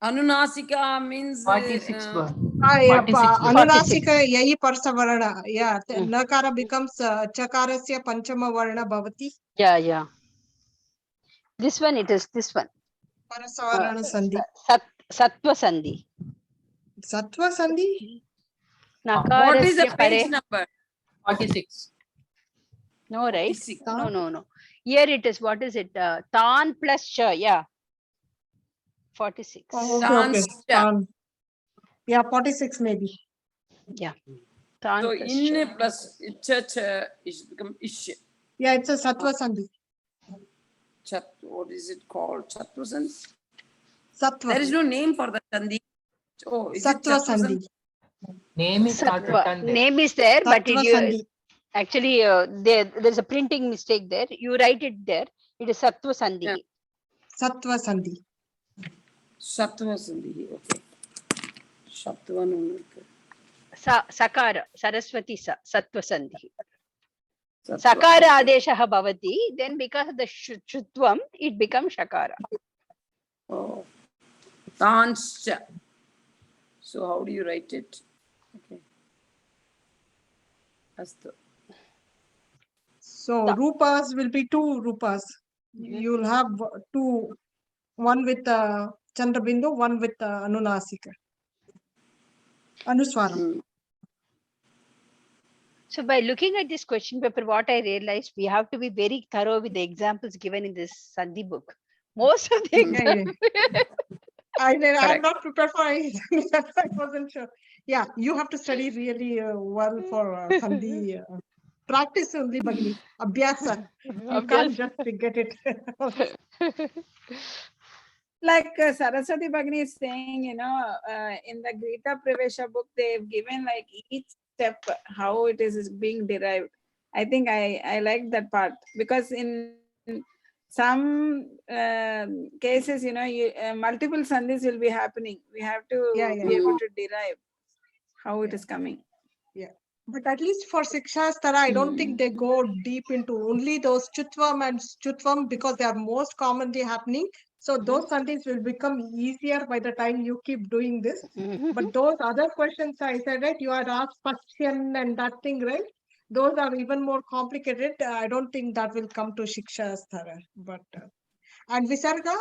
Anunasika means
46. 46.
Anunasika yai parsavarana. Yeah,
Mm.
nakara becomes chakarasya panchama varna bhavati.
Yeah. This one, it is this one.
Parasavarana sandhi.
Sattva Sandhi.
Sattva sandhi?
what is the
Nakarasya
page
pare.
number?
46.
No, right?
46.
No. Here it is. What is it? Tan plus cha. Yeah. 46.
Oh, okay.
Tanscha.
Yeah, 46 maybe.
Yeah. Tan
So
plus
in
cha.
plus cha is become ish.
Yeah, it's a sattva sandhi.
Chat, what is it called? Chatvasan?
Sattva.
There is no name for the sandhi. Oh, is
Sattva
it
sandhi.
Name is not
Sattva.
written there.
Name is there, but
Sattva
it
sandhi.
actually there's a printing mistake there. You write it there. It is Sattva Sandhi.
Yeah.
Sattva sandhi.
Sattva sandhi. Okay. Sattva no.
Sakara. Saraswati Sattva Sandhi. Sakara adeshaha bhavati. Then because of the Shutvam, it becomes Shakara.
Oh. Tanscha. So how do you write it? Okay. Astu.
So rupas will be two rupas. You'll have two, one with Chandrabindu, one with Anunasika. Anuswaram.
So by looking at this question paper, what I realized, we have to be very thorough with the examples given in this Sandhi book. Most of the examples.
I'm not prepared for it. I wasn't sure. Yeah, you have to study really well for Sandhi. Practice only, Bhagini. Abhyasa. You can't just get it.
Like Saraswati Bhagini is saying, in the Grita Pravesha book, they've given like each step how it is being derived. I think I like that part, because in some cases, multiple sandhis will be happening. We have to be able to derive how it is coming.
Yeah. But at least for Sikshastara, I don't think they go deep into only those Chutvam and Chutvam, because they are most commonly happening. So those sandhis will become easier by the time you keep doing this. But those other questions I said, right, you are asked Pashyan and that thing, right? Those are even more complicated. I don't think that will come to Shikshastara. But And Visarga,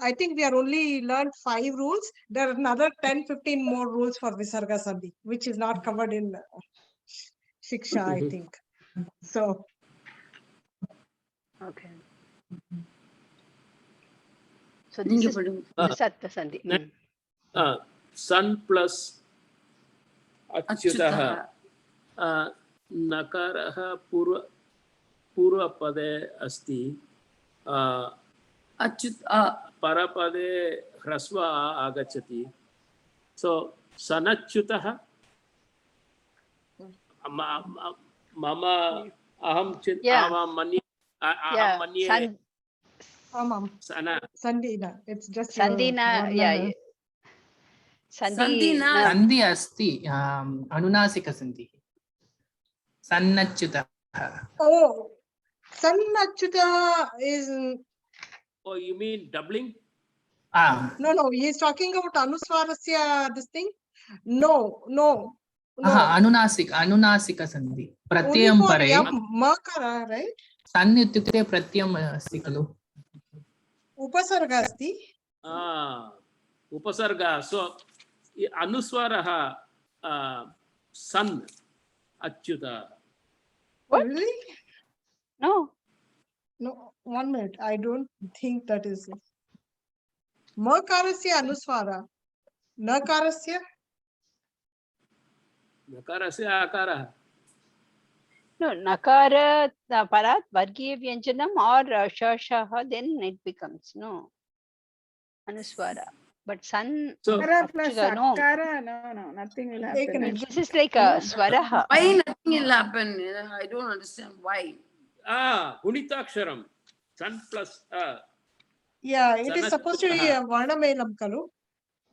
I think we are only learned 5 rules. There are another 10-15 more rules for Visarga Sandhi, which is not covered in Shiksha, I think. So,
Okay. So this is Sattva Sandhi.
Sun plus Achyutah. नकारः पूर्वपदे अस्ति
अच्युत
परपदे ह्रस्व आगच्छति सो सनच्युतः मम अहं मन्ये
Sandhina. It's just
Sandhina, yeah.
Sandhi asti anunasika sandhi. Sannachyutah.
Oh, Sannachyuta is.
Oh, you mean doubling?
No. He is talking about Anuswarasya, this thing. No.
Anunasika sandhi. Pratyam pare.
Makara, right?
San ityukte pratyam asti khalu.
Upasarga asti.
Upasarga. So Anuswaraha San Achyuta.
What?
Really?
No.
1 minute. I don't think that is it. Makarasya Anuswara. Nakarasya?
Nakarasya Akara.
No, Nakara Parat Vargiya Vyanjanam or Shashaha, then it becomes no Anuswara. But San
Akara plus
no.
Akara, no, nothing will happen.
This is like a Swaraha.
Why nothing will happen? I don't understand why.
Gunitaksharam. Sun plus
Yeah, it is supposed to be Varnamelam kalu.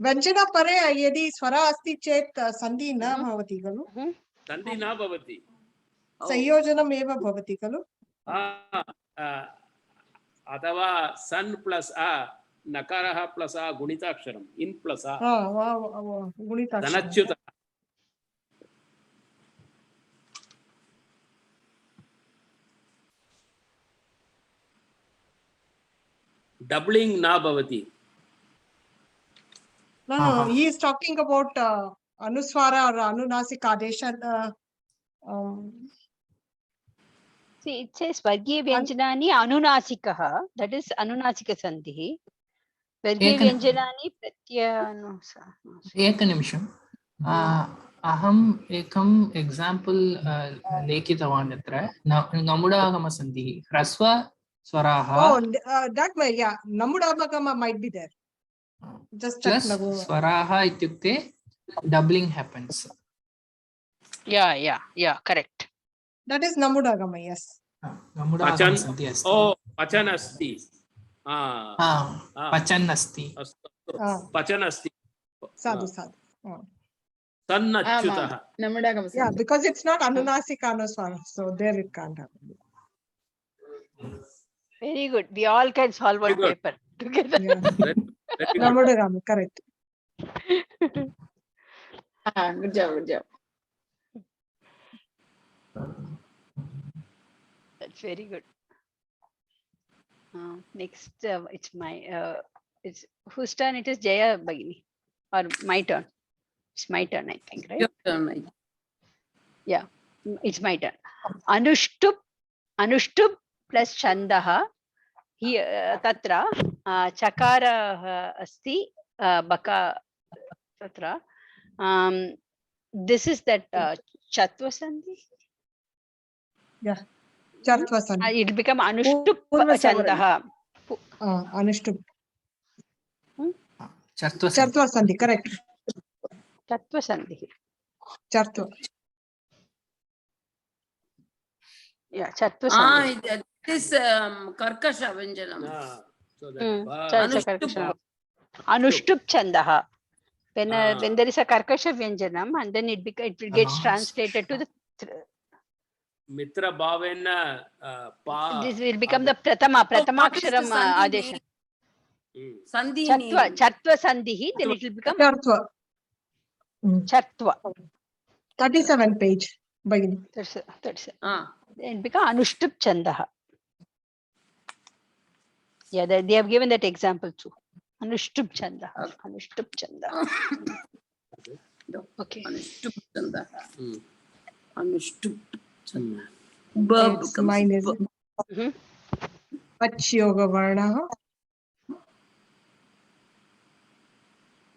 Vyanjana pare yadi swara asti chet sandhi na bhavati kalu.
Sandhi na bhavati.
Sanyojanam eva bhavati kalu.
Atava sun plus nakaraha plus gunitaksharam. In plus
Gunitaksharam.
Sanachyuta. Doubling na bhavati.
No, he is talking about Anuswara or Anunasika Adesha.
See, it says Vargiya Vyanjanani Anunasikaha. That is Anunasika Sandhi. Vargiya Vyanjanani Pratyanu.
Ekanimisham. Aham ekam example lekitavaन् अत्र Namudagama sandhi. Hrasva swaraha.
Oh, that way, yeah. Namudagama might be there. Just check.
Plus swaraha ityukte doubling happens.
Yeah, correct.
That is Namudagama, yes.
Namudagama sandhi asti.
Oh, Pachan asti.
Pachan asti.
Pachan asti.
Sadhu.
Sannachyutah.
Namudagama.
Yeah, because it's not Anunasika Anuswara, so there it can't happen.
Very good. We all can solve one paper together.
Yeah. Namudagama, correct.
Good job.
That's very good. Next, it's my it's whose turn? It is Jaya Bhagini, or my turn. It's my turn, I think, right?
Your turn.
Yeah, it's my turn. Anushtup plus Chandaha. Here, Tatra Chakara asti Baka Tatra. This is that Chatva Sandhi.
Yeah. Chatva Sandhi.
It will become Anushtup Chandaha.
Anushtup.
Chatva
Sandhi, correct.
Chatva Sandhi.
Chatva.
Yeah, Chatva Sandhi.
This Karkasha Vyanjanam.
Anushtup Chandaha. When there is a Karkasha Vyanjanam, and then it gets translated to the
Mitra Bhavena
this will become the Pratamaksharam Adesha.
Sandhi.
Chatva Sandhi, then it will become
Chatva.
Chatva.
37 page. Bhagini.
That's it. Then it becomes Anushtup Chandaha. Yeah, they have given that example too. Anushtup chanda. Anushtup chanda. Okay.
Anushtup chanda.
Hmm.
Anushtup chanda.
It's mine is Ach Yoga Varna.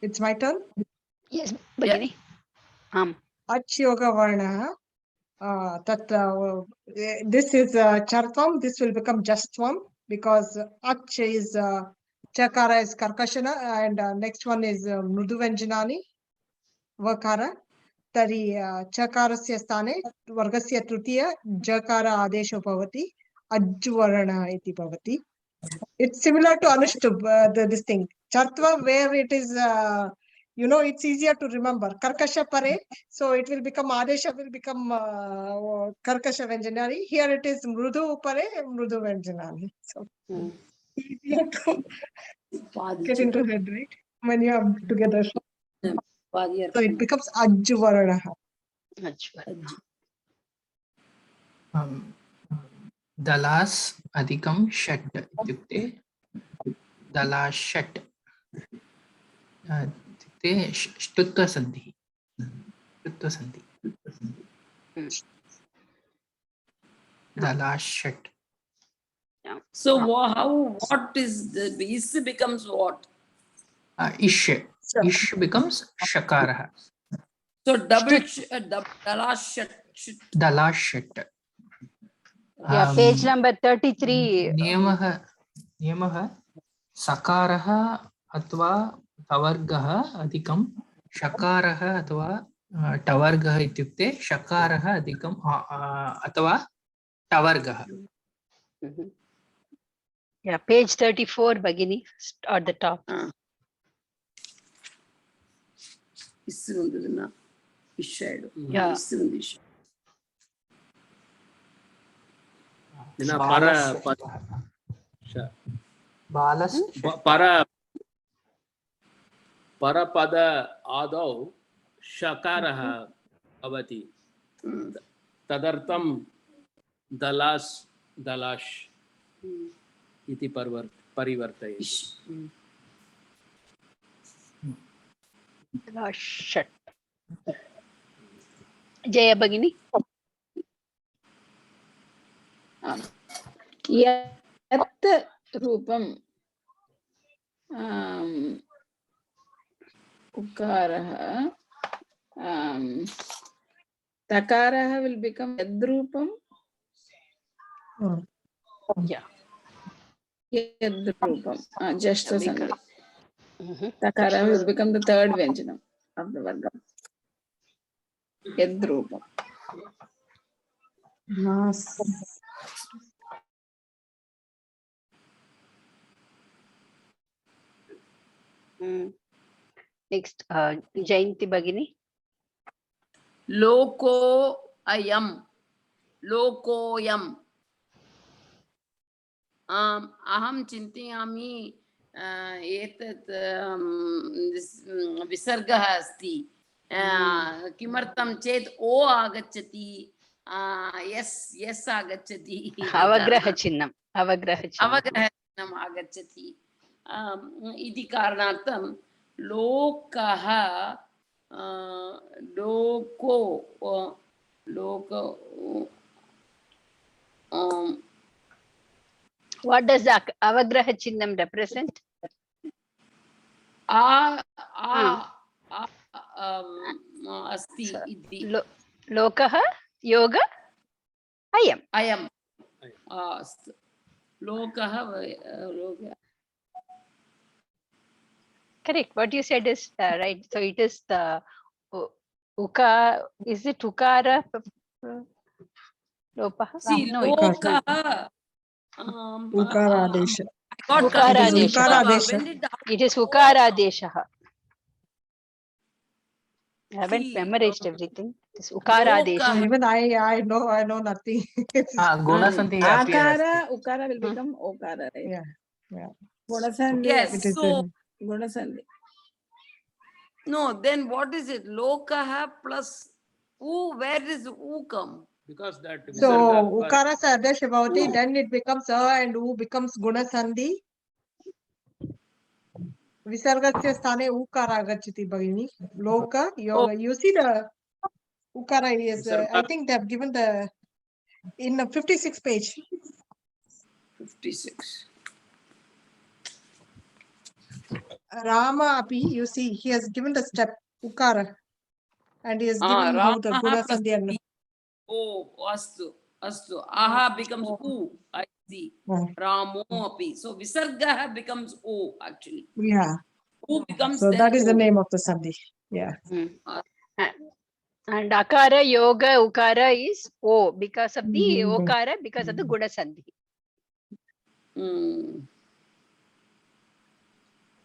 It's my turn.
Yes, Bhagini.
Ach Yoga Varna. This is Chartvam. This will become Justvam because Ach is Chakara is Karkashana and next one is Mruduvanjanani Vakara. Tari Chakarasya Stane Vargasya Trutiya Jakara Adesho Bhavati Ajvarana iti Bhavati. It's similar to Anushtup, this thing. Chartva, where it is, it's easier to remember. Karkasha Pare, so it will become Adesha will become Karkasha Venjanari. Here it is Mrudu Pare, Mrudu Venjanari. So easier to get into head, right? When you are together. So it becomes Ajvarana.
दलास् अधिकं षट् इत्युक्ते दलाषट् इत्युक्ते ष्टुत्वसन्धिः दलाषट्.
So what is the is becomes what?
Ish becomes shakarah.
So dalashat.
Dalashat.
Yeah, page number 33.
नियमः सकारः अथवा टवर्गः अधिकं शकारः अथवा टवर्गः इत्युक्ते शकारः अधिकं अथवा टवर्गः.
Yeah, page 34, Bhagini, at the top. Yeah.
परपद आदौ शकारः भवति तदर्थं दलाश् इति परिवर्तयति.
षट्. Jaya Bhagini.
Yat rupam ukaraha takaraha will become yadrupam.
Yeah.
Yadrupam. Just a sandhi. Takara will become the third Vyanjanam of the Varga. Yadrupam.
Next, Jayanti Bhagini.
Loko ayam. Lokoyam. Aham chintayami etat visargah asti. Kimartam chet o agacchati. Yes agacchati.
Avagraha chinnam. Avagraha
chinnam agacchati. Iti karanartam lokaha loko
what does the avagraha chinnam represent?
Asti iti.
Lokaha yoga ayam.
Lokaha
Correct. What you said is right. So it is the uka. Is it ukara? Lopaha?
See,
no,
lokaha.
Ukaradesha.
It is ukaradesha. I haven't memorized everything. It's ukaradesha.
Even I know nothing.
Akara, ukara will become okara, right?
Yeah.
Gunasandhi.
Yes. So
Gunasandhi.
No, then what is it? Lokaha plus u. Where does u come?
Because that.
So ukara sadesha bhavati, then it becomes and u becomes gunasandhi. Visargasya sthane ukara agacchati bhagini. Loka, yoga. You see the ukara is, I think they have given the, in the 56th page.
56.
Rama api, you see, he has given the step ukara. And he has given how the Guna Sandhi and
Oh, astu, astu. Aha becomes U. I see. Ramo api. So Visarga becomes O actually.
yeah.
U becomes
So
then
that is the
O.
name of the Sandhi. Yeah.
And akara, yoga, ukara is O because of the okara, because of the Guna Sandhi.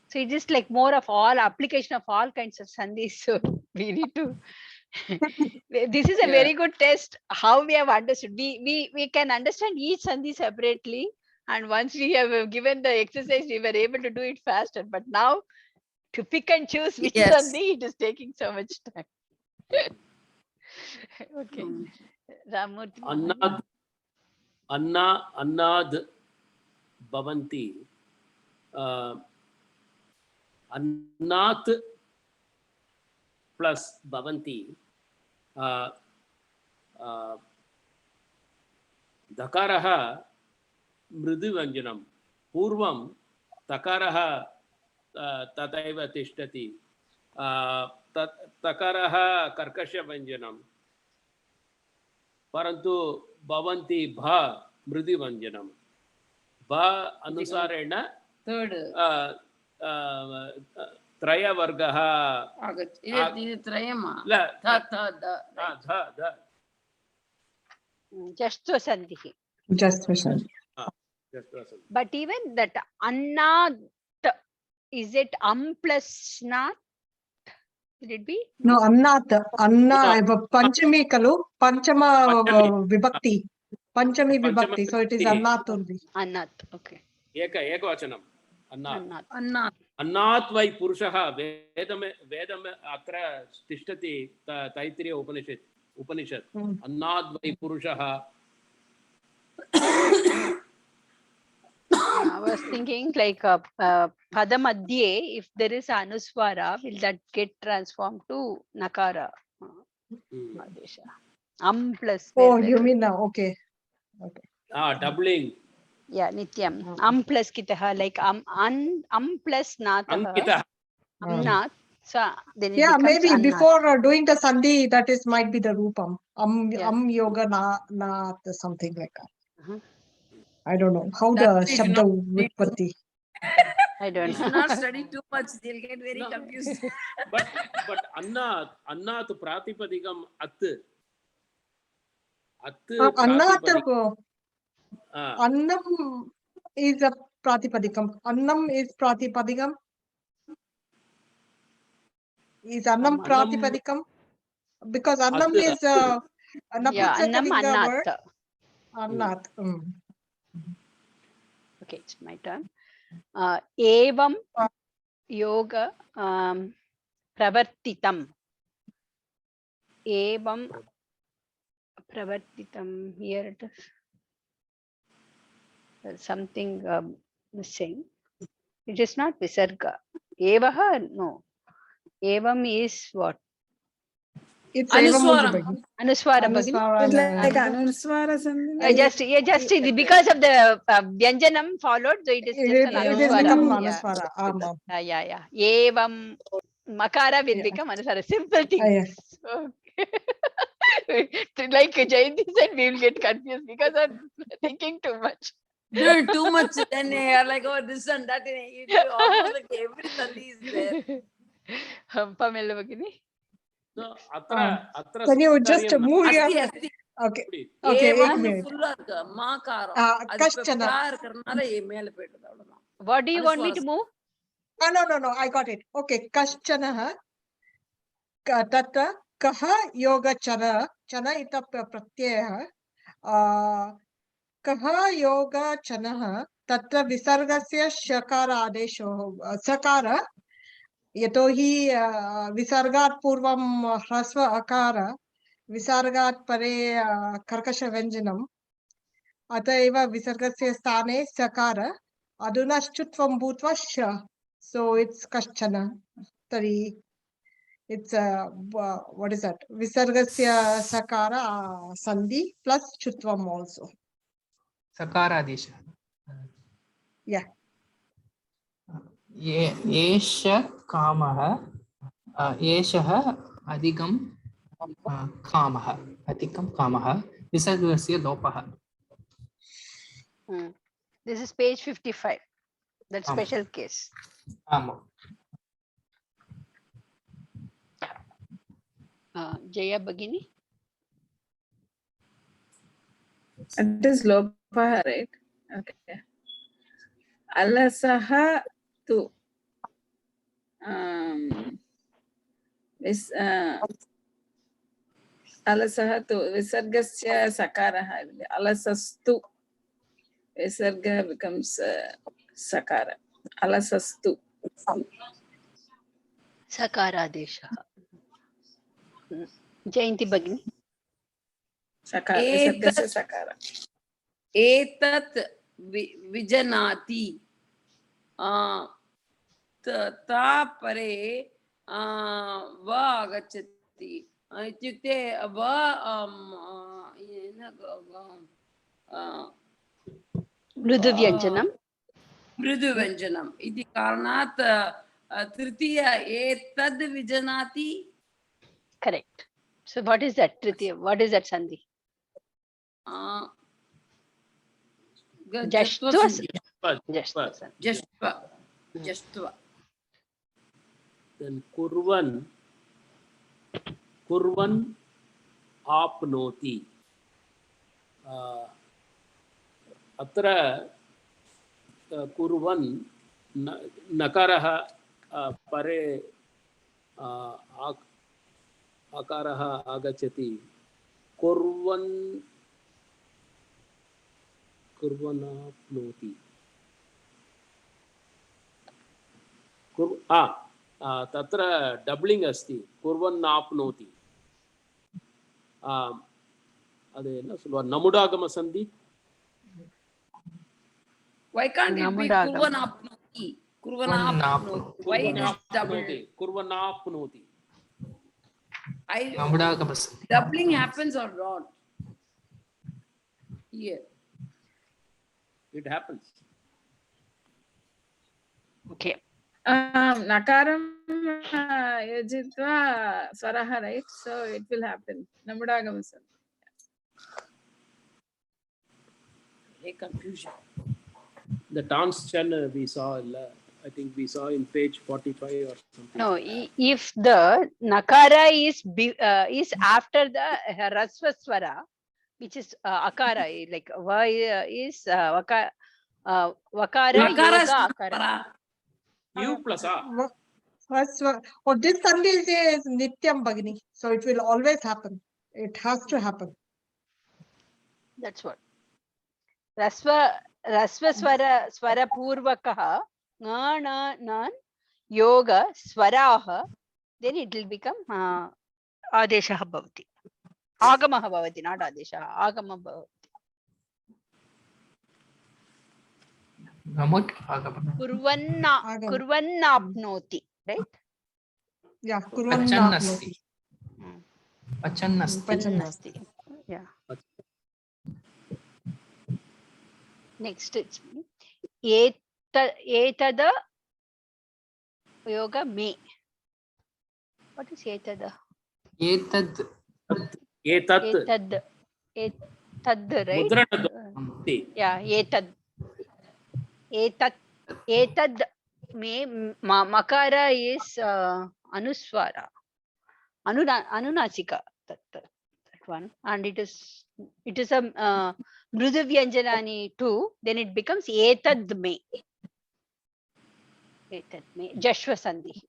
So it is like more of all application of all kinds of sandhis. So we need to. This is a very good test. How we have understood. We can understand each sandhi separately, and once we have given the exercise, we were able to do it faster. But now to pick and choose which sandhi, it is taking so much time. Okay, Ramurthy.
Annad bhavanti. Annat plus bhavanti. Dakaraha mriduvanjanam. Purvam takaraha tataiva tishtati. Takaraha karkashavanjanam. Parantu bhavanti bha mriduvanjanam. Bha anusarena
Third.
Traya vargaha.
This Trayama.
Just so sandhi.
Just for sure.
But even that annat, is it plus nat? Will it be?
No, Annat. Anna, Panchami kalu, Panchama vibhakti. Panchami vibhakti. So it is Annat only.
Annat, okay.
Ekavachanam. Annat.
Annat.
Annat vai purushaha vedam atra tishtati Taittiriya Upanishad. Annat vai purushaha.
I was thinking like Padamadhye, if there is Anuswara, will that get transformed to Nakara? Plus.
Oh, you mean now? Okay.
Doubling.
Yeah, Nityam. Plus kitaha, like plus nataha. Amnat. So then it
yeah, maybe
Annat.
before doing the Sandhi, that is might be the Rupam. Yoga na something like that. I don't know how the Shabda Vutpatti.
I don't know.
You should not study too much. They'll get very confused.
But Annat Pratipadikam At.
Annam is a Pratipadikam. Annam is Pratipadikam. Is Annam Pratipadikam? Because Annam is a Napumsaka word. Annat.
Okay, it's my turn. Evam yoga pravartitam. Evam pravartitam. Here it is. There's something missing. It is not Visarga. Evaha, no. Evam is what?
It's
Anuswaram.
Anuswara.
It's like Anuswara something.
Just because of the Vyanjanam followed, so it is just an
It is become
Anuswara.
Anuswara.
Yeah. Evam Makara will become Anuswara. Simple things. Okay. Like Jayanti said, we will get confused because of thinking too much.
Do too much, then you're like, oh, this and that. Almost like every sandhi is there.
Pamela Bagini.
So,
can you just move your... Okay. Okay.
What do you want me to move?
No. I got it. Okay. Kaschanaha. Tata kaha yoga chana. Chana ita pratyaya. Kaha yoga chanaha. Tatra visargasya shakara adesho. Sakara. Yatohi visargat purvam hrasva akara. Visargat pare karkasha venjanam. Ataiva visargasya sthane sakara. Adunashchutvam bhutva sha. So it's kashchana. Tari. It's what is that? Visargasya sakara sandhi plus chutvam also.
Sakaradesha.
Yeah.
एष कामः एषः अधिकं कामः अधिकं कामः विसर्गस्य लोपः.
This is page 55. That special case.
आम्.
Jaya Bhagini.
It is lopaha, right? Okay. Alasaha tu. Alasaha tu. Visargasya sakaraha. Alasastu. Visarga becomes sakara. Alasastu.
Sakaradesha. Jayanti Bhagini.
Sakara. Visargasya sakara.
Etat vijanati. Ta pare va agachati. Ityukte va
Mrudu Vyanjanam.
Mridu Vyanjanam. Iti karanat tritiya etad vijanati.
Correct. So what is that Tritiya? What is that Sandhi?
Jastva.
Then kurvan apnoti. Atra kurvan nakarah pare akarah agachati. Kurvan apnoti. Tatra doubling asti. Kurvan apnoti. Adena solva namudagama sandhi.
Why can't it be kurvan apnoti? Kurvan apnoti. Why it is doubled?
Kurvan apnoti.
Doubling happens or not? Here.
It happens.
Okay.
Nakaram yajitva swaraha, right? So it will happen. Namudagamasam.
A confusion.
The dance channel we saw, I think we saw in page 45 or something.
No, if the nakara is after the rasva swara, which is akara, like va is vakara yoga akara.
U plus A.
Oh, this Sandhi is Nityam Bhagini. So it will always happen. It has to happen.
That's what. Rasva swara purvakaha nan yoga swaraha, then it will become adeshaha bhavati. Agamaha bhavati, not adeshaha. Agama bhavati. Kurvannapnoti, right?
Yeah,
Pachannasti. Pachannasti.
Yeah. Next, it's etada yoga me. What is etada?
Etad.
Etad, right? Yeah, etad me makara is anuswara, anunasika, that one, and it is a mrudu vyanjanani too. Then it becomes etad me, jashva sandhi.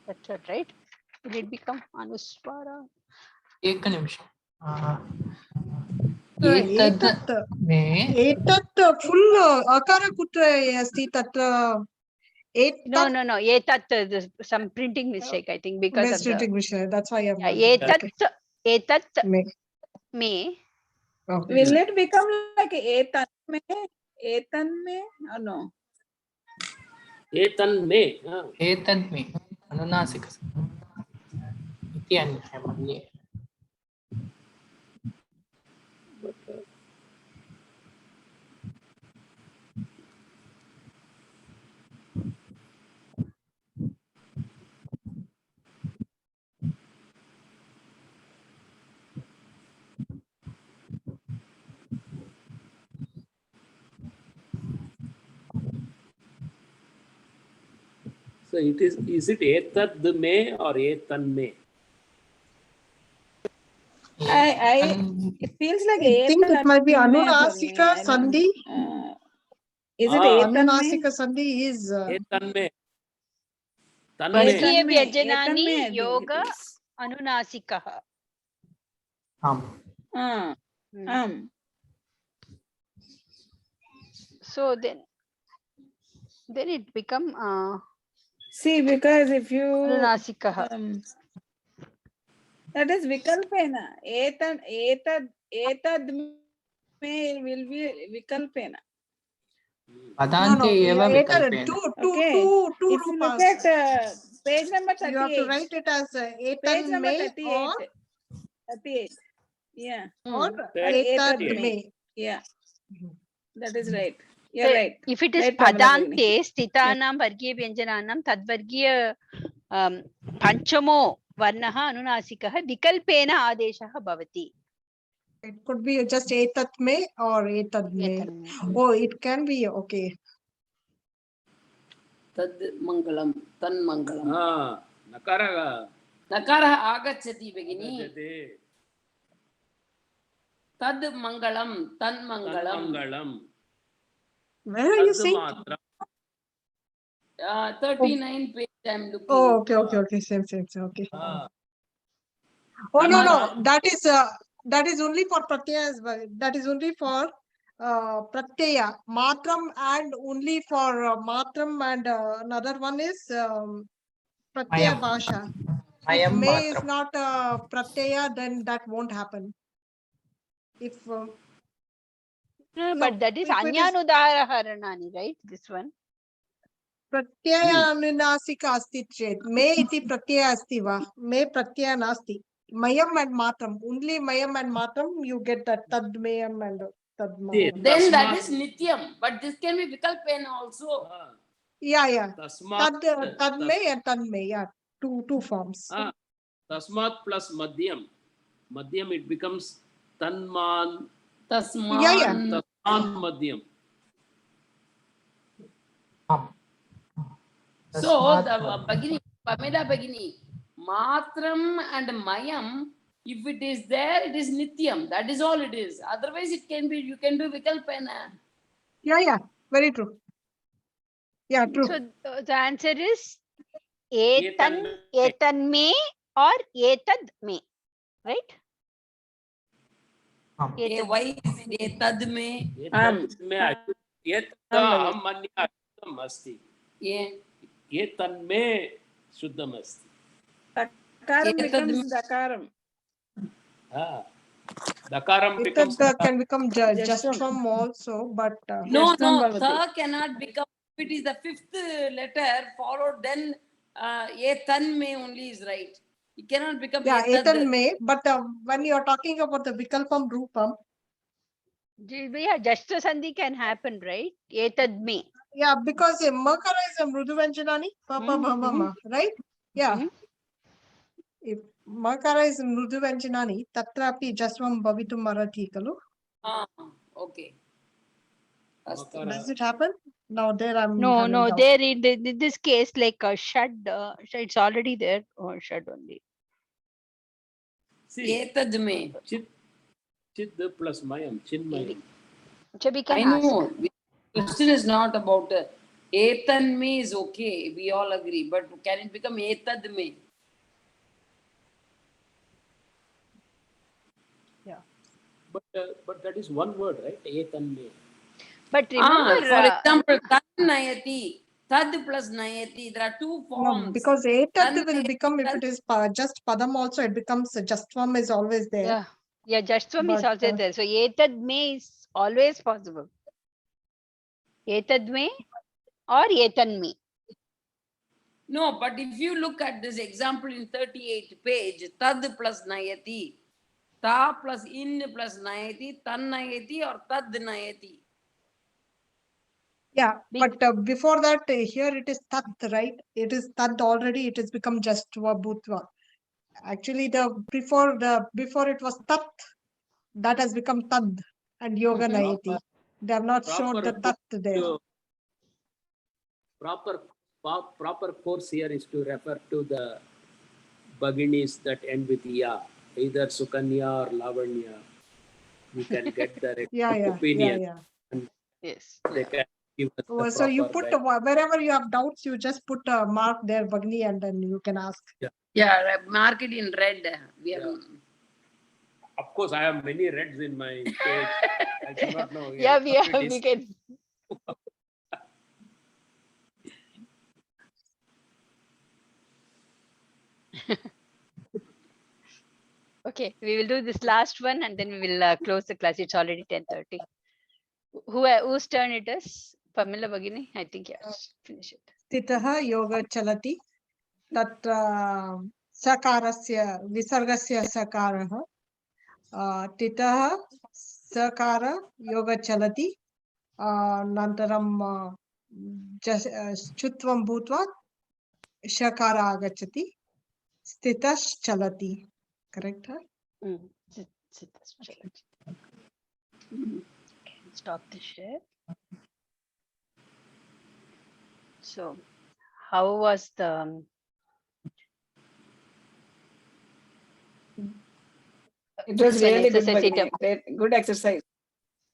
That's it, right? Will it become anuswara?
एक निमिषम्.
एतत् full akara kutra asti tatra.
No. Etat, some printing mistake, I think, because of the
mistake. That's why I'm
etat me
Okay.
Will it become like etanme? Etanme or no?
Etan me.
एतद्मे अनुनासिक इति अन्यः मन्ये.
So is it etad me or etan me?
It feels like
I think it might be
etanme for me.
Anunasika
I don't-
Sandhi.
Is it
Ah.
etanme?
Anunasika Sandhi is
Etan me. Tan
वर्गीय
me.
व्यञ्जनानि
etanme, I think
योग
it is.
अनुनासिकः.
आम्.
So then it become
See, because if you
अनुनासिकः.
that is vikalpena. Etad me will be vikalpena.
पदान्ते एव विकल्पेन.
Okay.
Two
If you look
rupas.
at page number
You have to
38.
write it as
Page
etan
number
me
38. 38. Yeah.
or
etad
etad
me.
me.
Yeah. That is right. You're right.
If it is
Right, Pamela
पदान्ते स्थितानां वर्गीय व्यञ्जनानां तद्वर्गीय पञ्चमो वर्णः अनुनासिकः विकल्पेन आदेशः भवति.
It could be just etat me or etad me. Oh, it can be okay.
Tad mangalam, tan mangalam.
Nakara.
Nakarah agachati begini.
Agachati.
Tad mangalam, tan mangalam.
Mangalam.
Where are you saying?
39 page I'm looking.
Oh, okay. Same. Okay.
Ah.
Oh, no.
Tanma-
That is only for pratyaya as well. That is only for pratyaya. Matram and only for matram and another one is pratyaya
Mayam.
bhasha. If
Mayam
may is
matram.
not pratyaya, then that won't happen. If
But that is
if it is
अन्यानुदाहरणानि, right? This one.
pratyaya anunasika asti chet me iti pratyaya asti va me pratyaya nasti. Mayam and matram, only mayam and matram you get that tad mayam and tad matram.
Then that is nityam, but this can be vikalpena also.
Yeah.
Tasmat.
Tad me and tad me. Yeah, two forms.
Tasmat plus madhyam. Madhyam it becomes tanman.
Tasman.
Yeah.
Tasman madhyam.
So the Bhagini, Pamela Bhagini, matram and mayam, if it is there, it is nityam. That is all it is. Otherwise, it can be, you can do vikalpena.
Yeah. Very true. Yeah, true.
So the answer is etan me or etad me, right?
Why is it etad me?
Etad me aham manya ashuddham asti. Etan me shuddham asti.
Dakaram becomes dakaram.
Dakaram becomes
Etad can become just from also, but
No,
bhavati.
tha cannot become. If it is the fifth letter followed, then etan me only is right. It cannot become
yeah,
etad.
etan me. But when you are talking about the vikalpam rupam,
Yeah, Jashtra Sandhi can happen, right? Etad me.
yeah, because makara is a mrudu vyanjanani, papa bhamama, right? Yeah. If makara is mrudu vyanjanani, tatrapi jasvam bhavitum arati kalu.
Okay.
Does it happen? Now there I'm
No,
having doubt.
there in this case, like a shad, it's already there, or shad only.
See,
Etad me.
Chid plus mayam, chinmayam.
We can
I know. Question is not about etan me is okay. We all agree. But can it become etad me?
Yeah.
But that is one word, right? Etan me.
But remember,
for example, tad nayati, tad plus nayati. There are two forms.
No, because etad
Tad
will become, if it is just padam also, it becomes just form is always there.
yeah. Yeah, Jasthvam is
But,
also there. So etad me is always possible. Etad me or etan me.
No, but if you look at this example in 38th page, tad plus nayati, ta plus in plus nayati, tan nayati or tad nayati.
Yeah,
Big-
but before that, here it is tat, right? It is tat already. It has become Jashtva Bhutva. Actually, before it was tat, that has become tad and yoga
Mhm.
nayati. They have not shown the
Proper
tat there.
proper course here is to refer to the Bhaginis that end with ya, either Sukanya or Lavanya. You can get the
Yeah.
opinion. And
Yes.
they can give us the
So you
proper
put
guide.
wherever you have doubts, you just put a mark there, Bagni, and then you can ask.
Yeah, mark it in red. We have.
Yeah. Of course, I have many reds in my page. I do not know.
Yeah,
It
we
is-
can. Okay, we will do this last one and then we will close the class. It's already 10:30. Whose turn it is? Pamela Bagini? I think yes. Finish it.
Titaha yoga chalati. Tatra sakarasya visargasya sakaraha. Titaha sakara yoga chalati. Nantaram chutvam bhutva shakara agachati. Stitash chalati. Correct? Huh?
Okay, stop the share. So, how was the
It was
One
really good,
exercise
Bhagini. Great, good exercise.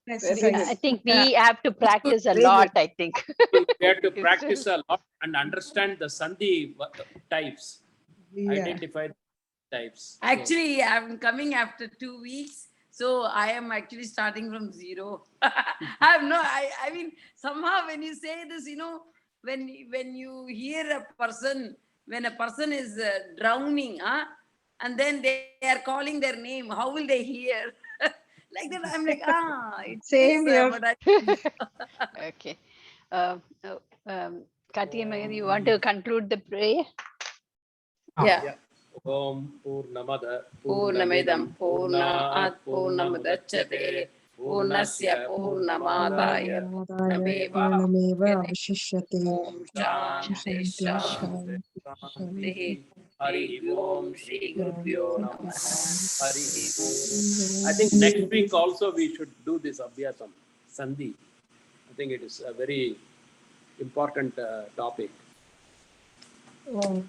Very
Yeah,
Exercise.
I think we have to practice a
Very
lot,
good.
I think.
We have to practice a lot and understand the Sandhi types,
Yeah.
identify types. So,
Actually, I'm coming after 2 weeks. So I am actually starting from zero. I mean, somehow when you say this, when you hear a person, when a person is drowning, and then they are calling their name, how will they hear? Like that, I'm like, it's
Same here.
what I
Okay. Karthika Magan, you want to conclude the prayer?
yeah.
Om Purnamada
Purnamidam Purnat Purnamudachyate Purnasya Purnamadaya Purnameva
Purnameva
Vashyate.
avashishyate.
Om Shanti
Shanti,
Shanti. Hari Om Shri
Shanti.
Gurubhyo Namaha.
Hari Om. I think next week also we should do this Abhyasam, Sandhi. I think it is a very important topic.
Oh.